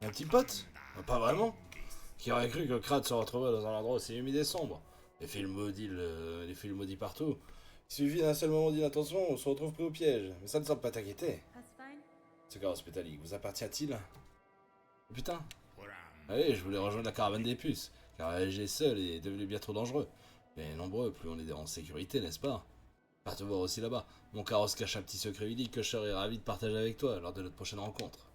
Un petit pote? Ah, pas vraiment. Qui aurait cru que Krat se retrouvait dans un endroit aussi humide et sombre? Les fils maudits partout. Il suffit d'un seul moment d'inattention, on se retrouve pris au piège. Mais ça ne semble pas t'inquiéter. That's fine. Ce corps hospitalier vous appartient-il? Oh, putain. Allez, je voulais rejoindre la caravane des puces. Car voyager seul est devenu bien trop dangereux. Mais nombreux, plus on est en sécurité, n'est-ce pas? Par te voir aussi là-bas. Mon carrosse cache un petit secret unique que je serais ravi de partager avec toi lors de notre prochaine rencontre.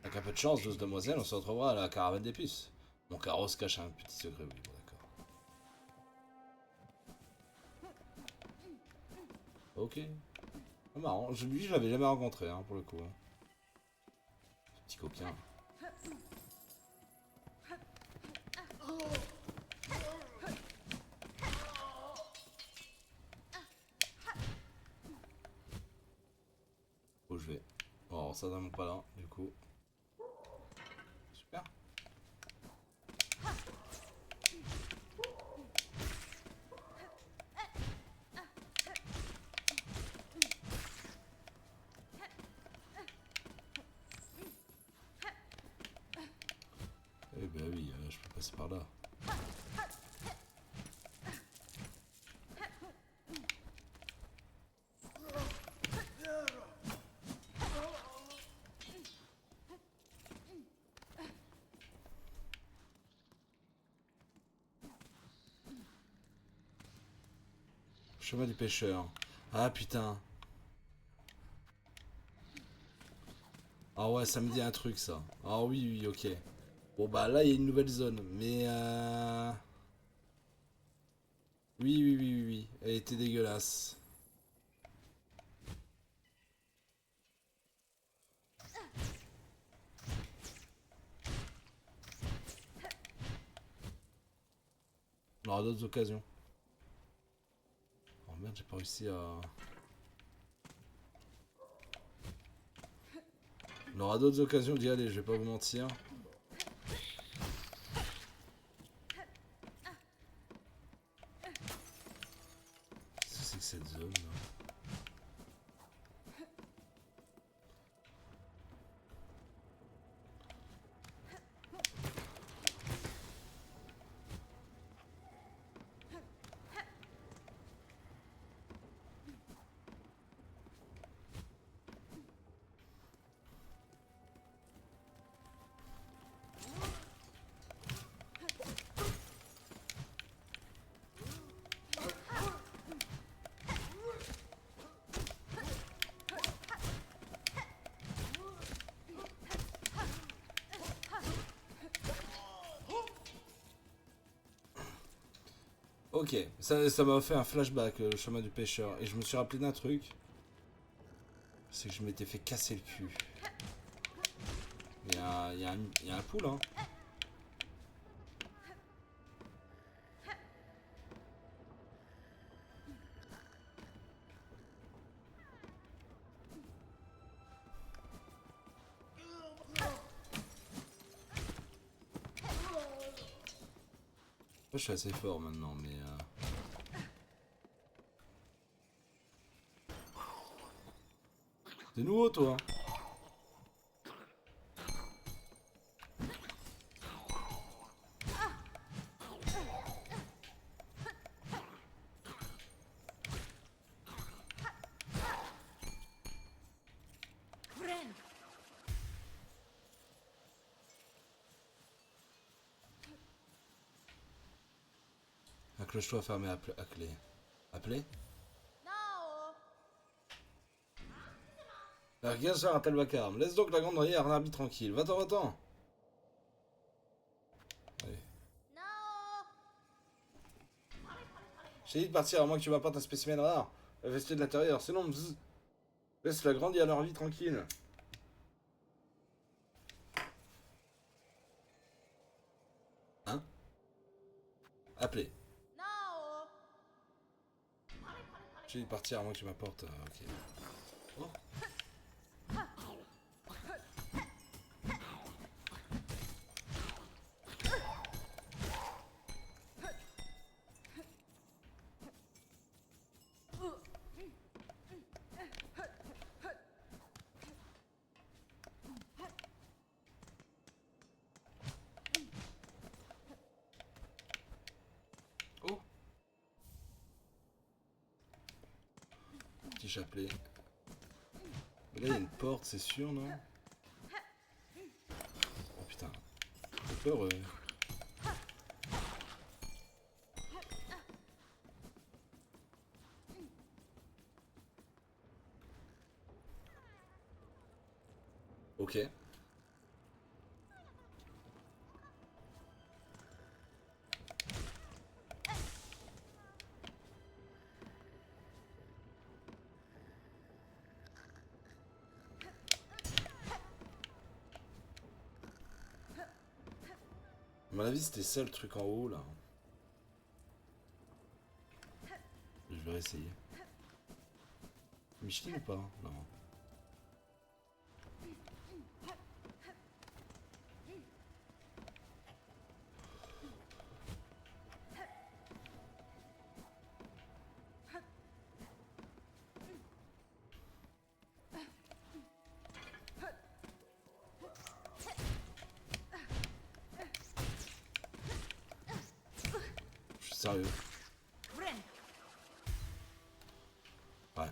Avec un peu de chance, douce demoiselle, on se retrouvera à la caravane des puces. Mon carrosse cache un petit secret, oui, bon, d'accord. Ok. Ah, marrant, lui je l'avais jamais rencontré, hein, pour le coup. Ce petit coquin. Où je vais? Oh, Alors ça ne pas là, du coup. Super. Eh ben oui, je peux passer par là. Chemin du pêcheur. Ah putain. Ah ouais, ça me dit un truc ça. Ah oui, oui, ok. Bon bah là il y a une nouvelle zone, mais oui, oui, oui, oui, oui. Elle était dégueulasse. On aura d'autres occasions. Oh merde, j'ai pas réussi à... On aura d'autres occasions d'y aller, je vais pas vous mentir. Qu'est-ce que c'est que cette zone là? Ok, ça m'a fait un flashback, le chemin du pêcheur. Et je me suis rappelé d'un truc. C'est que je m'étais fait casser le cul. Il y a un poule, hein. Moi, je suis assez fort maintenant, mais... T'es nouveau, toi? Accroche-toi fermé à clé. À clé? Regarde ça, un tel vacarme. Laisse donc la grande rivière Narbi tranquille. Va-t'en, va-t'en. Allez. J'ai dit de partir à moins que tu m'apportes un spécimen rare. Investi de l'intérieur. Sinon, bzz. Laisse la grande à leur vie tranquille. Hein? Appelez. J'ai dit de partir à moins que tu m'apportes. Ok. Oh. Oh. Petit chapelet. Mais là, il y a une porte, c'est sûr, non? Oh putain. J'ai peur, Ok. À mon avis, c'était ça le truc en haut, là. Je vais réessayer. Micheline ou pas? Non. Sérieux. Ouais.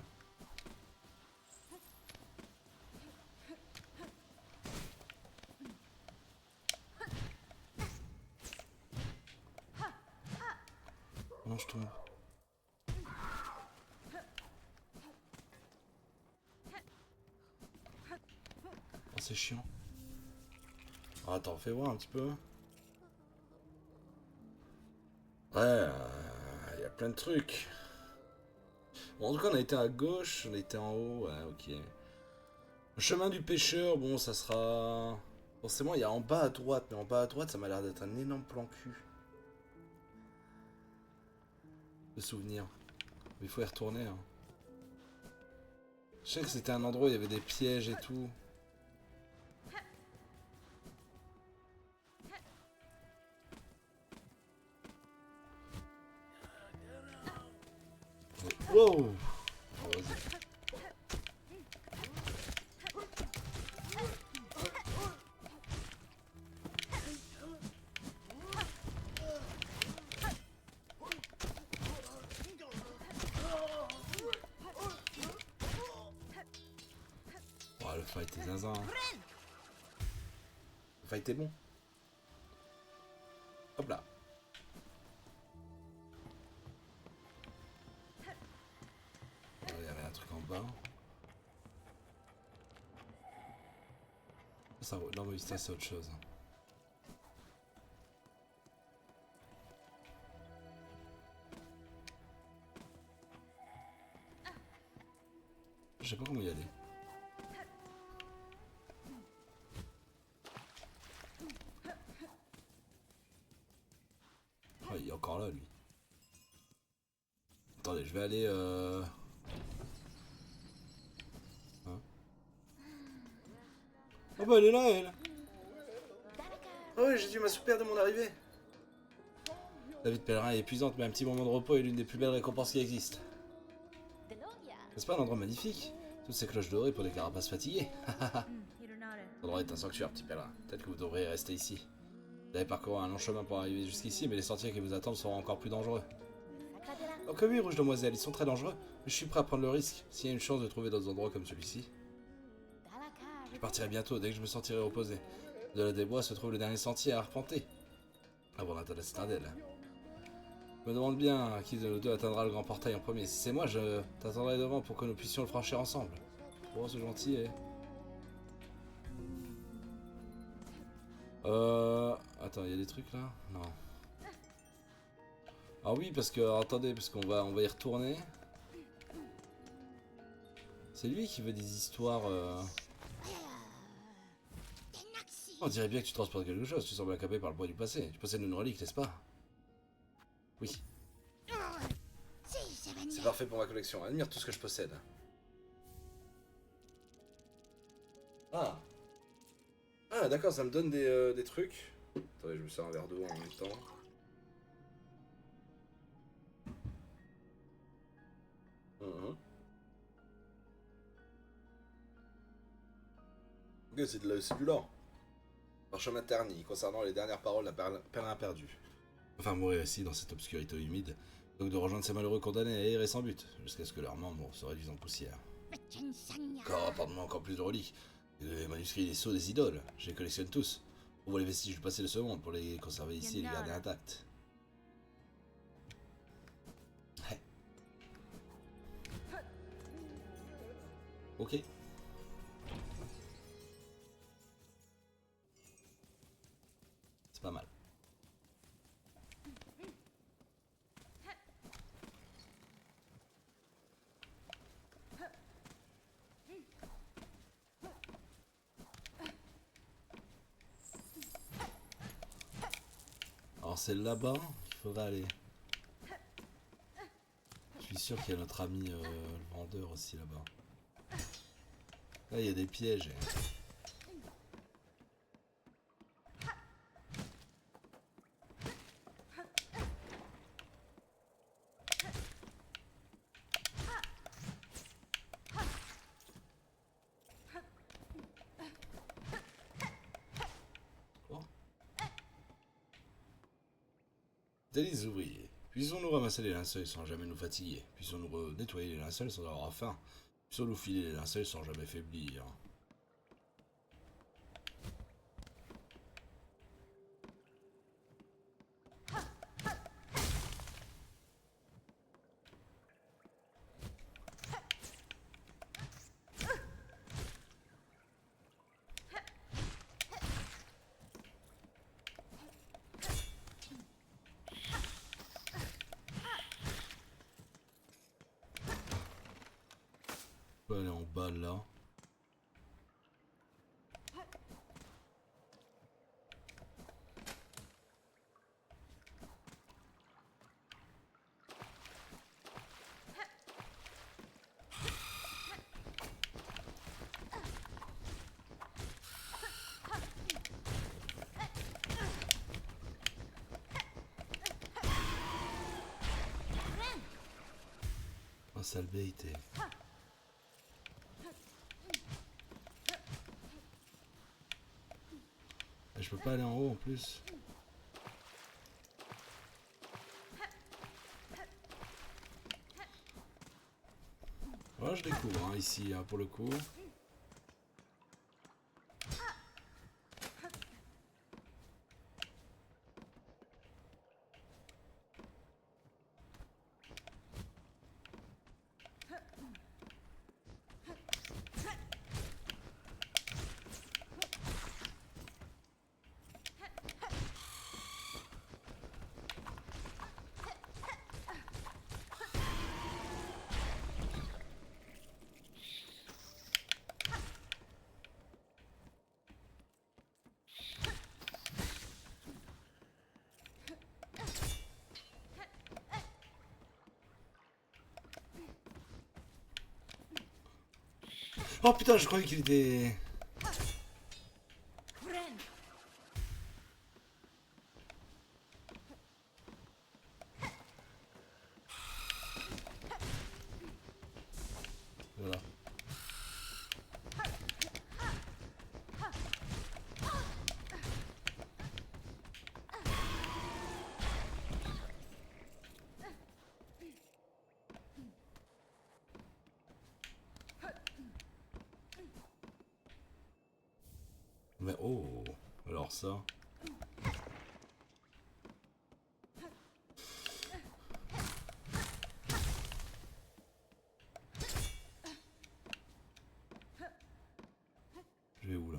Non, je tombe. Oh, c'est chiant. Oh, attends, fais voir un petit peu. Ouais, il y a plein de trucs. Bon, en tout cas, on a été à gauche, on a été en haut, ouais, ok. Le chemin du pêcheur, bon, ça sera... Forcément, il y a en bas à droite, mais en bas à droite, ça m'a l'air d'être un énorme plan cul. De souvenirs. Mais il faut y retourner, hein. Je sais que c'était un endroit où il y avait des pièges et tout. Wow! Oh, vas-y. Oh, le fight est zinzin. Hein. Le fight est bon. Hop là. Il y avait un truc en bas. Ça, non, mais ça, c'est autre chose. Je sais pas comment y aller. Oh, il est encore là, lui. Attendez, je vais aller... Hein? Oh bah elle est là, elle. Oh ouais, j'ai dû m'assoupir de mon arrivée. La vie de pèlerin est épuisante, mais un petit moment de repos est l'une des plus belles récompenses qui existent. N'est-ce pas un endroit magnifique? Toutes ces cloches dorées pour des carapaces fatiguées. L'endroit est un sanctuaire, petit pèlerin. Peut-être que vous devriez rester ici. Vous avez parcouru un long chemin pour arriver jusqu'ici, mais les sentiers qui vous attendent seront encore plus dangereux. Oh que oui, rouge demoiselle, ils sont très dangereux, mais je suis prêt à prendre le risque, s'il y a une chance de trouver d'autres endroits comme celui-ci. Je partirai bientôt, dès que je me sentirai reposé. De là des bois se trouve le dernier sentier à arpenter, avant d'atteindre la citadelle. Je me demande bien qui de nous deux atteindra le grand portail en premier. Si c'est moi, je t'attendrai devant pour que nous puissions le franchir ensemble. Oh, c'est gentil, eh. Attends, il y a des trucs là? Non. Ah oui, parce que... alors, attendez, parce on va y retourner. C'est lui qui veut des histoires... On dirait bien que tu transportes quelque chose. Tu sembles accablé par le poids du passé. Tu possèdes une relique, n'est-ce pas? Oui. C'est parfait pour ma collection. Admire tout ce que je possède. Ah. Ah, d'accord, ça me donne des trucs. Attendez, je me sers un verre d'eau en même temps. Ok, c'est du lore. Parchemin terni, concernant les dernières paroles d'un pèlerin perdu. Enfin, mourir ici, dans cette obscurité humide, donc de rejoindre ces malheureux condamnés à errer sans but, jusqu'à ce que leurs membres se réduisent en poussière. Encore, apporte-moi encore plus de reliques. Des manuscrits, des sceaux, des idoles. Je les collectionne tous. On voit les vestiges du passé de ce monde pour les conserver ici et les garder intacts. Ouais. Ok. C'est pas mal. Alors c'est là-bas qu'il faudrait aller. Je suis sûr qu'il y a notre ami le vendeur aussi là-bas. Là il y a des pièges. Oh. Délice ouvriers. Puissions-nous ramasser les linceuls sans jamais nous fatiguer. Puissions-nous nettoyer les linceuls sans avoir faim. Puissions-nous filer les linceuls sans jamais faiblir. On peut aller en bas là. Un sale bait. Je peux pas aller en haut en plus. Voilà, je découvre hein, ici hein, pour le coup. Oh putain, je croyais qu'il était... Voilà. Mais oh, alors ça... Je vais où là?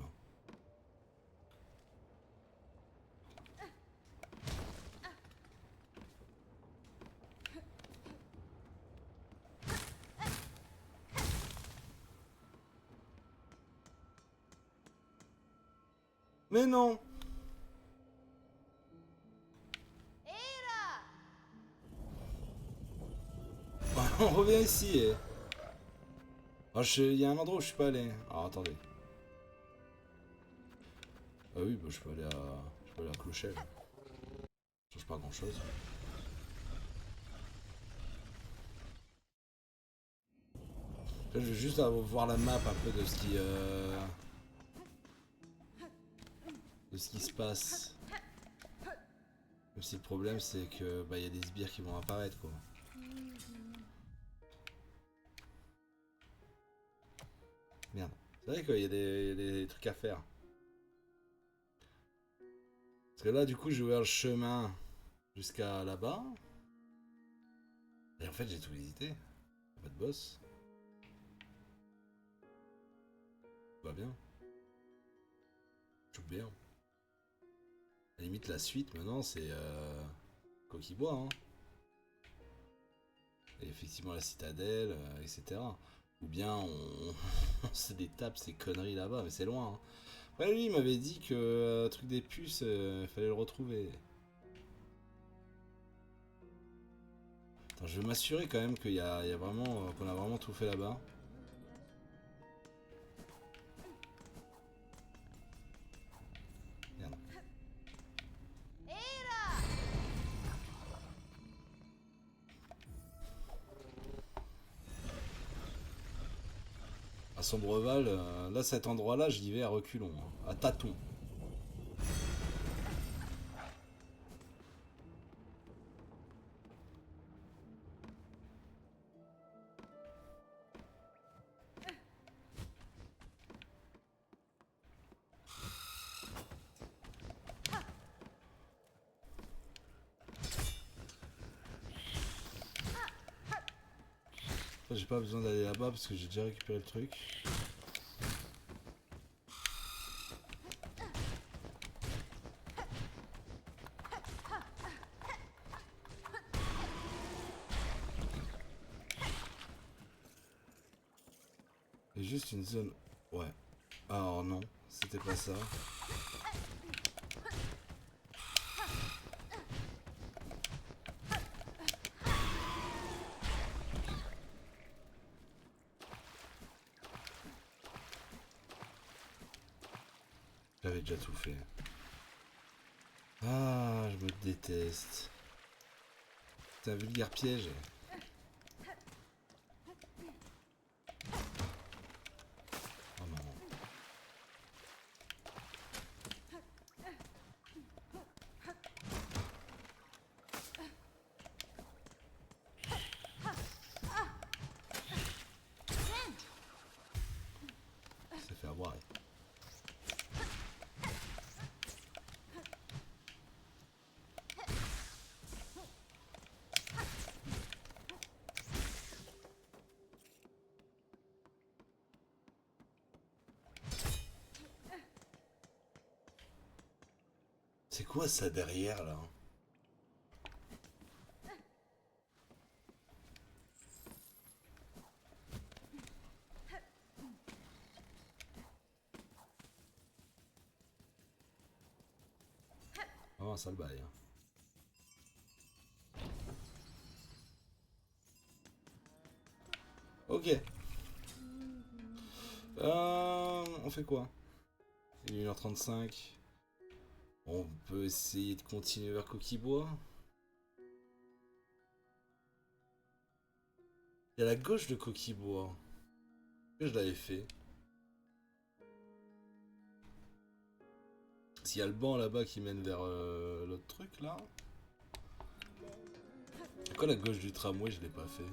Mais non! On revient ici et... Oh, il y a un endroit où je suis pas allé. Alors attendez. Ah oui, bah, je peux aller à Clochelle. Ça change pas grand chose. Là, je vais juste voir la map un peu de ce qui se passe. Même si le problème c'est que bah, y a des sbires qui vont apparaître quoi. Merde. C'est vrai qu'il y a des trucs à faire. Parce que là du coup j'ai ouvert le chemin jusqu'à là-bas. Et en fait j'ai tout visité. Pas de boss. Tout va bien. Tout bien. À la limite la suite maintenant c'est Coquille-Bois hein. Et effectivement la citadelle, etc. Ou bien on se détape ces conneries là-bas, mais c'est loin. Hein. Ouais, lui il m'avait dit que le truc des puces, fallait le retrouver. Attends, je vais m'assurer quand même qu'il y a vraiment, qu'on a vraiment tout fait là-bas. Merde. À Sombreval, là cet endroit-là, j'y vais à reculons, hein, à tâtons. J'ai pas besoin d'aller là-bas parce que j'ai déjà récupéré le truc. Il y a juste une zone... Ouais. Alors non, c'était pas ça. J'avais déjà tout fait. Ah, je me déteste. C'est un vulgaire piège. Oh non. Ça fait avoir. C'est quoi ça derrière là? Oh, ça le bail. Hein. Ok. On fait quoi? Il est 1h35. On peut essayer de continuer vers Coquibois. Il y a la gauche de Coquibois. Que je l'avais fait. S'il y a le banc là-bas qui mène vers l'autre truc là. C'est quoi la gauche du tramway? Je l'ai pas fait.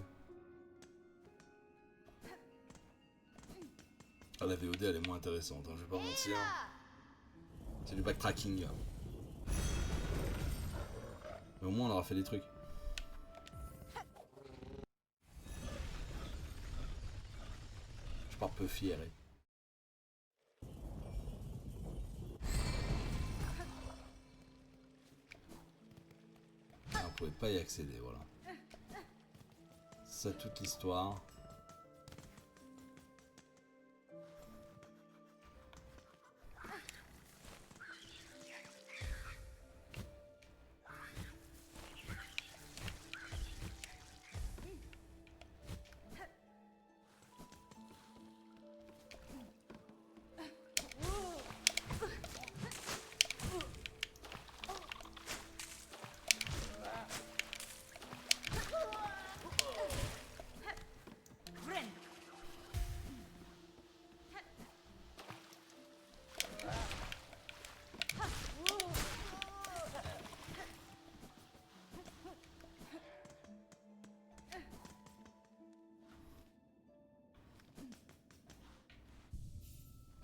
Ah, la VOD elle est moins intéressante, hein, je vais pas mentir. C'est du backtracking. Mais au moins on aura fait des trucs. Je pars peu fier. On pouvait pas y accéder, voilà. C'est toute l'histoire.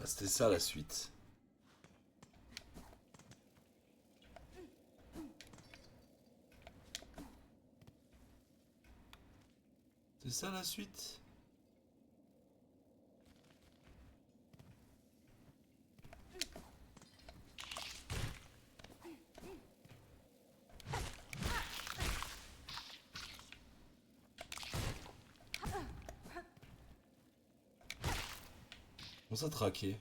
Ah, c'était ça la suite. C'est ça la suite? On s'est traqué.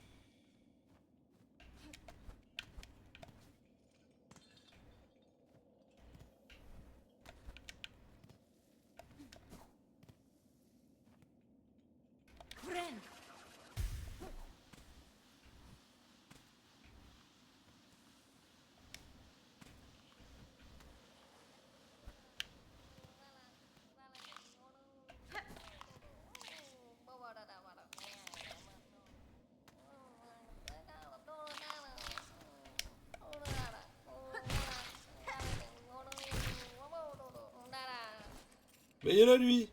Veillez la nuit.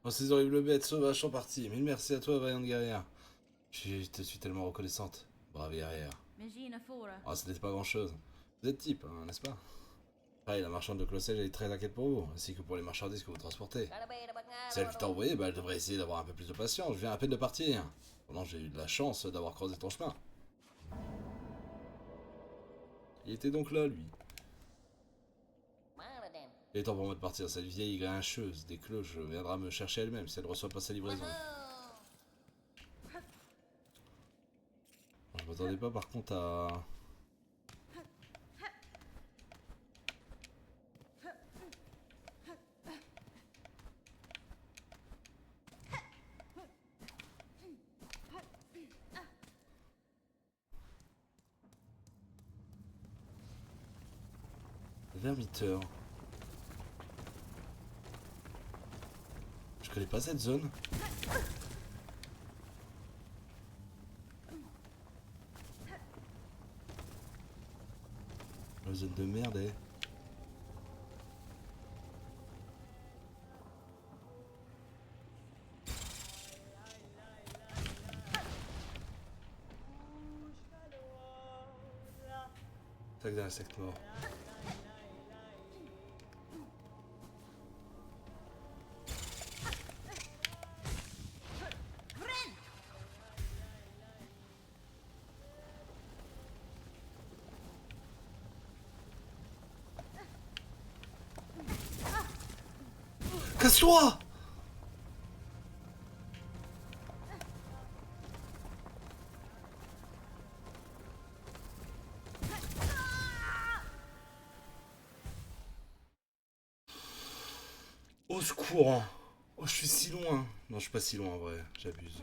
Oh, ces horribles bêtes sauvages sont partis. Mille merci à toi, vaillante guerrière. Je te suis tellement reconnaissante. Brave guerrière. Magina Fora. Oh, c'était pas grand chose. Vous êtes type, hein, n'est-ce pas? Pareil, la marchande de Clossage est très inquiète pour vous, ainsi que pour les marchandises que vous transportez. Celle qui t'a envoyé, bah, elle devrait essayer d'avoir un peu plus de patience. Je viens à peine de partir. Pendant j'ai eu de la chance d'avoir croisé ton chemin. Il était donc là, lui. Il est temps pour moi de partir. Cette vieille grincheuse des cloches viendra me chercher elle-même si elle ne reçoit pas sa livraison. Je m'attendais pas par contre à... Vermiteur. Je connais pas cette zone. La zone de merde, eh. Attaque d'un insecte mort. Casse-toi! Au secours! Oh, je suis si loin! Non, je suis pas si loin en vrai, j'abuse.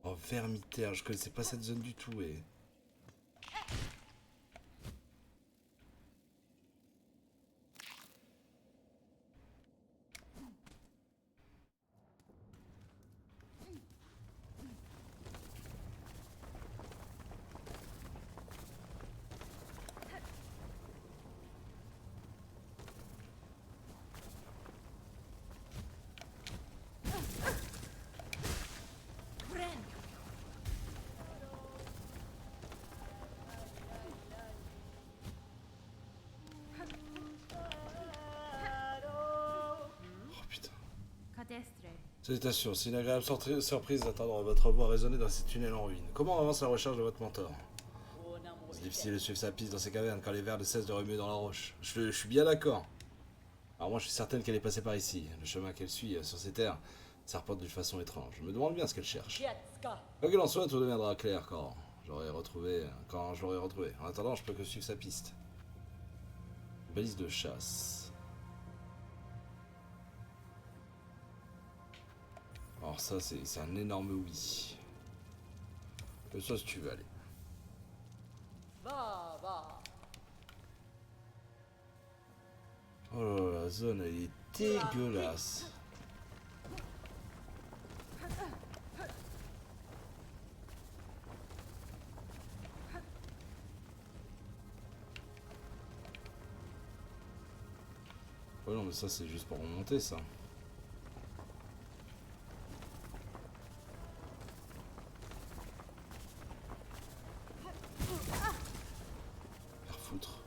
Oh, vermitaire, je connaissais pas cette zone du tout et... Oh putain. Cadestre. Salutations, c'est une agréable surprise d'attendre votre voix résonner dans ces tunnels en ruine. Comment avance la recherche de votre mentor? C'est difficile de suivre sa piste dans ces cavernes quand les vers ne cessent de remuer dans la roche. Je suis bien d'accord. Alors moi je suis certaine qu'elle est passée par ici. Le chemin qu'elle suit sur ces terres serpente d'une façon étrange. Je me demande bien ce qu'elle cherche. Quoi qu'il en soit, tout deviendra clair quand je l'aurai retrouvé. En attendant, je peux que suivre sa piste. Balise de chasse. Alors ça c'est un énorme oui. Que ça si tu veux aller. Oh là là, la zone elle est dégueulasse. Oh non mais ça c'est juste pour remonter ça. Faire foutre.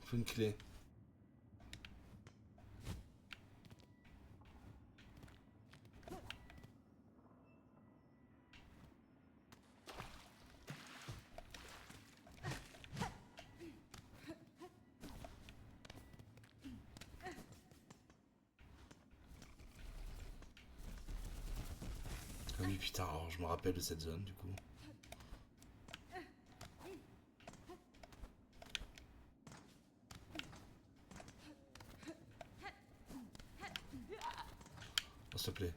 Faut une clé. Ah oui putain, alors je me rappelle de cette zone du coup. s'il te plaît.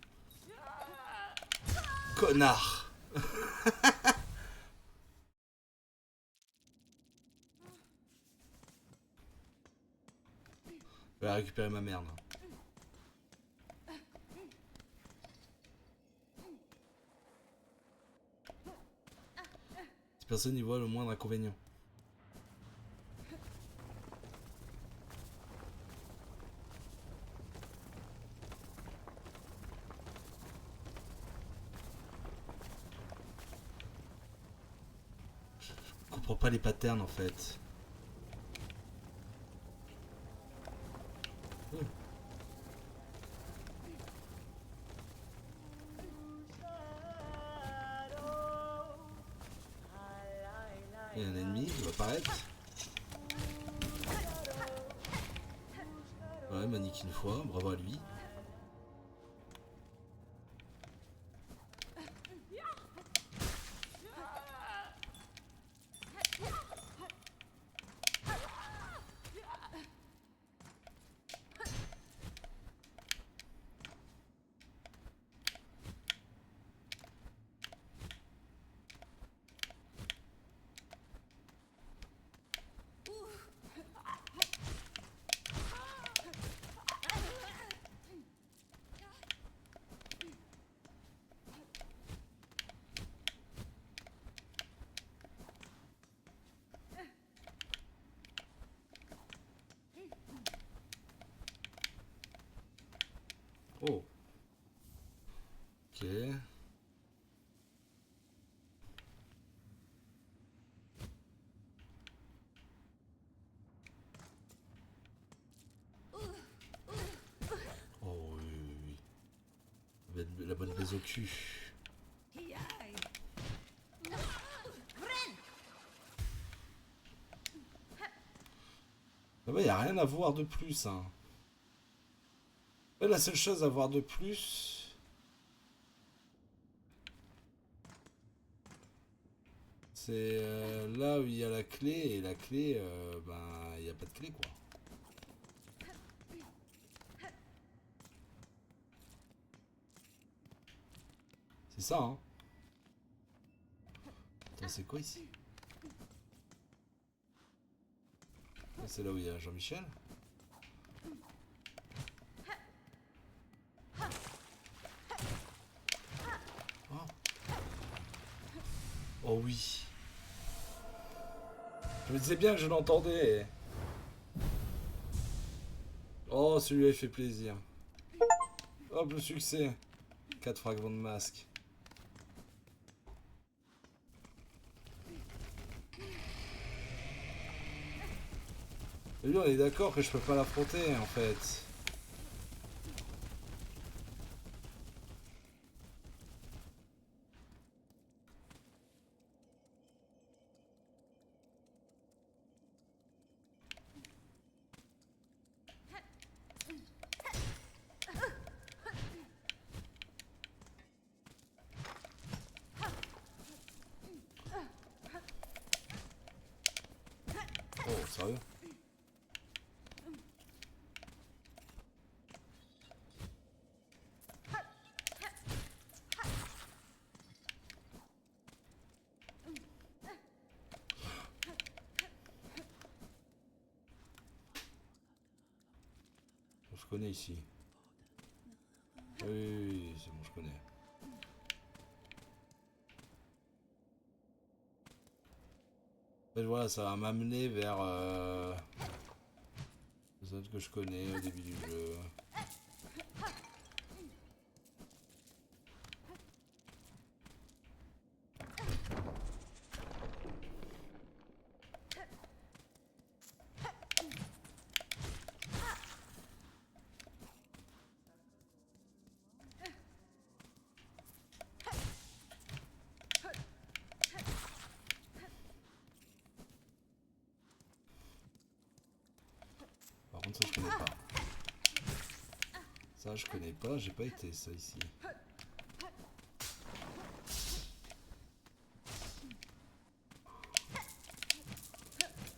Connard. Je vais récupérer ma merde. Si personne n'y voit le moindre inconvénient. Je comprends pas les patterns en fait. Il y a un ennemi qui va apparaître. Ouais, manique une fois, bravo à lui. Oh. Ok. Oh oui, oui, oui. La bonne baise au cul. Là-bas, il n'y a rien à voir de plus. Hein. La seule chose à voir de plus, c'est là où il y a la clé. Et la clé, ben, il n'y a pas de clé, quoi. C'est ça, hein. Attends, c'est quoi ici? C'est là où il y a Jean-Michel. Oh. Oh oui. Je me disais bien que je l'entendais. Oh, celui-là il fait plaisir. Hop, le succès. 4 fragments de masque. Et lui, on est d'accord que je peux pas l'affronter en fait. Oh, sérieux? Je connais ici. Oui, oui, oui, c'est bon, je connais. En fait, voilà, ça va m'amener vers les zones que je connais au début du jeu. Par contre, ça, je connais pas. Ça, je connais pas, j'ai pas été ça ici.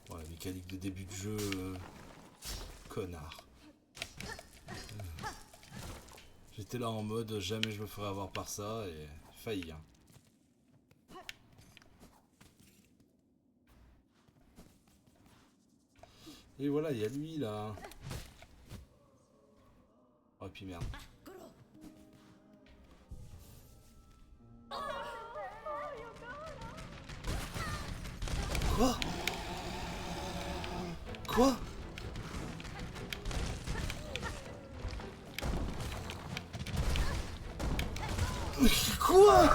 Bon, la mécanique de début de jeu. Connard. J'étais là en mode jamais je me ferai avoir par ça et failli. Hein. Et voilà, il y a lui là. Oh, et puis merde. Quoi? Quoi? Quoi?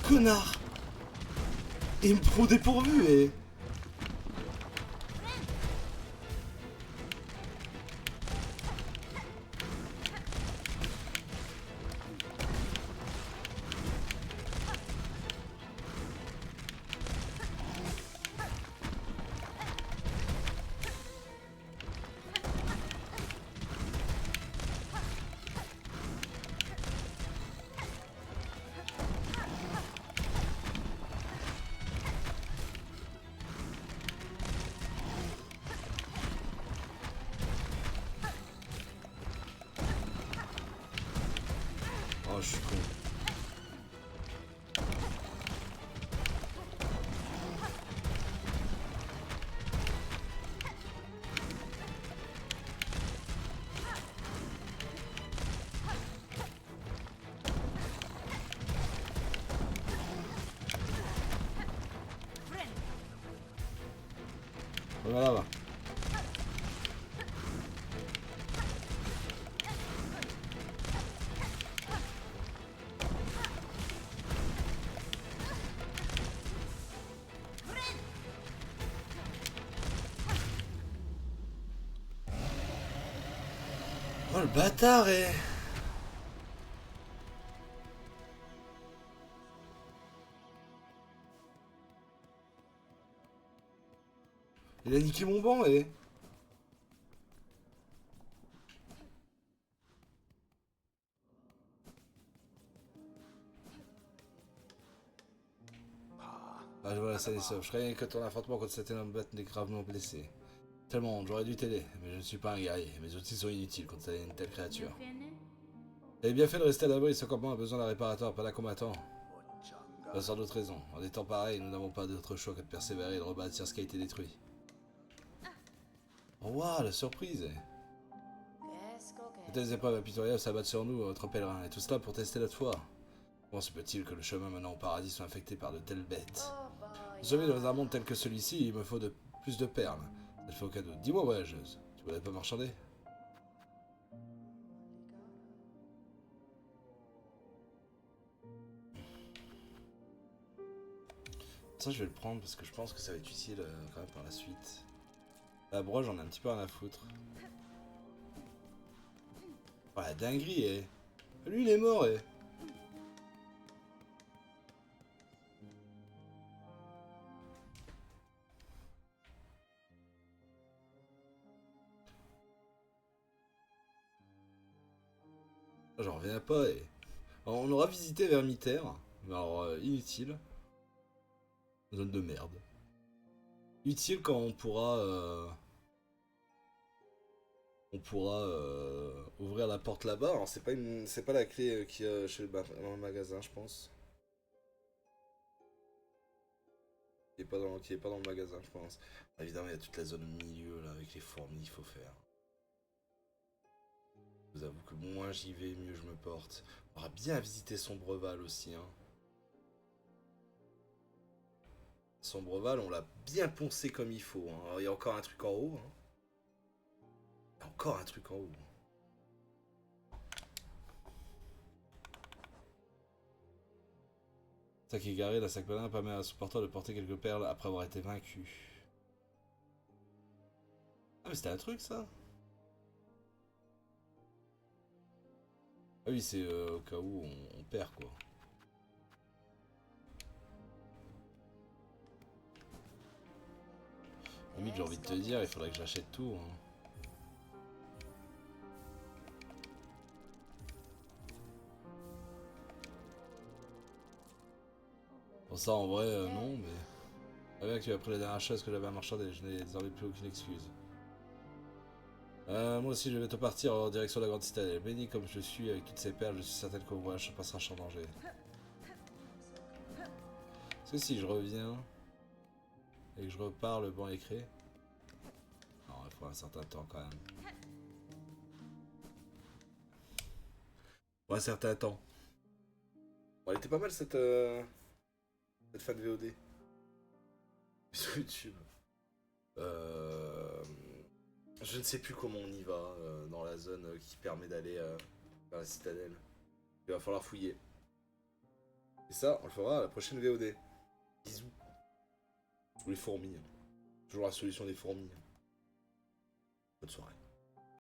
Connard! Il me prend dépourvu et... Oh, je suis con. Voilà, va. Oh le bâtard est... Il a niqué mon banc et... Ah voilà, ça y est, ça. Je craignais que ton affrontement contre cet énorme bête n'ait gravement blessé. Tellement, j'aurais dû t'aider, mais je ne suis pas un guerrier. Mes outils sont inutiles contre une telle créature. T'avais bien fait de rester à l'abri, ce campement a besoin d'un réparateur, pas d'un combattant. Pas sans d'autres raisons. En des temps pareils, nous n'avons pas d'autre choix que de persévérer et de rebâtir ce qui a été détruit. Oh waouh, la surprise! Des épreuves impitoyables s'abattent sur nous, autres pèlerins, et tout cela pour tester notre foi. Comment se peut-il que le chemin menant au paradis soit infecté par de telles bêtes? Pour sauver dans un monde tel que celui-ci, il me faut plus de perles. Ça te fait aucun doute. Dis-moi, voyageuse, tu voudrais pas marchander? Ça, je vais le prendre parce que je pense que ça va être utile quand même par la suite. La broche, j'en ai un petit peu rien à foutre. Oh la dinguerie, eh! Lui, il est mort, eh! J'en reviens pas, eh! Alors, on aura visité Vermitaire, mais alors inutile. Zone de merde. Utile quand on pourra ouvrir la porte là-bas. Alors c'est pas la clé qu'il y a chez dans le magasin, je pense. Qui est pas dans le magasin, je pense. Évidemment, il y a toute la zone au milieu là avec les fourmis, il faut faire. Je vous avoue que moins j'y vais, mieux je me porte. On aura bien visité Sombreval aussi, hein. Sombreval, on l'a bien poncé comme il faut. Hein. Alors, il y a encore un truc en haut. Hein. Il y a encore un truc en haut. Ça qui est garé, la sac paladin permet à son porteur de porter quelques perles après avoir été vaincu. Ah mais c'était un truc ça? Ah oui, c'est au cas où on perd quoi. Limite j'ai envie de te dire, il faudrait que j'achète tout. Hein. ça en vrai, non, mais... Ah bien que tu as pris la dernière chose que j'avais à marchander, je n'ai désormais plus aucune excuse. Moi aussi je vais te partir en direction de la grande citadelle. Béni comme je suis avec toutes ces perles, je suis certaine qu'au voyage passera sans danger. Parce que si je reviens et que je repars, le banc est créé. Non, il faut un certain temps quand même. Pour un certain temps. Bon, elle était pas mal cette fin de VOD. Sur YouTube. Je ne sais plus comment on y va dans la zone qui permet d'aller vers la citadelle. Il va falloir fouiller. Et ça, on le fera à la prochaine VOD. Bisous. Ou les fourmis. Toujours la solution des fourmis. Bonne soirée.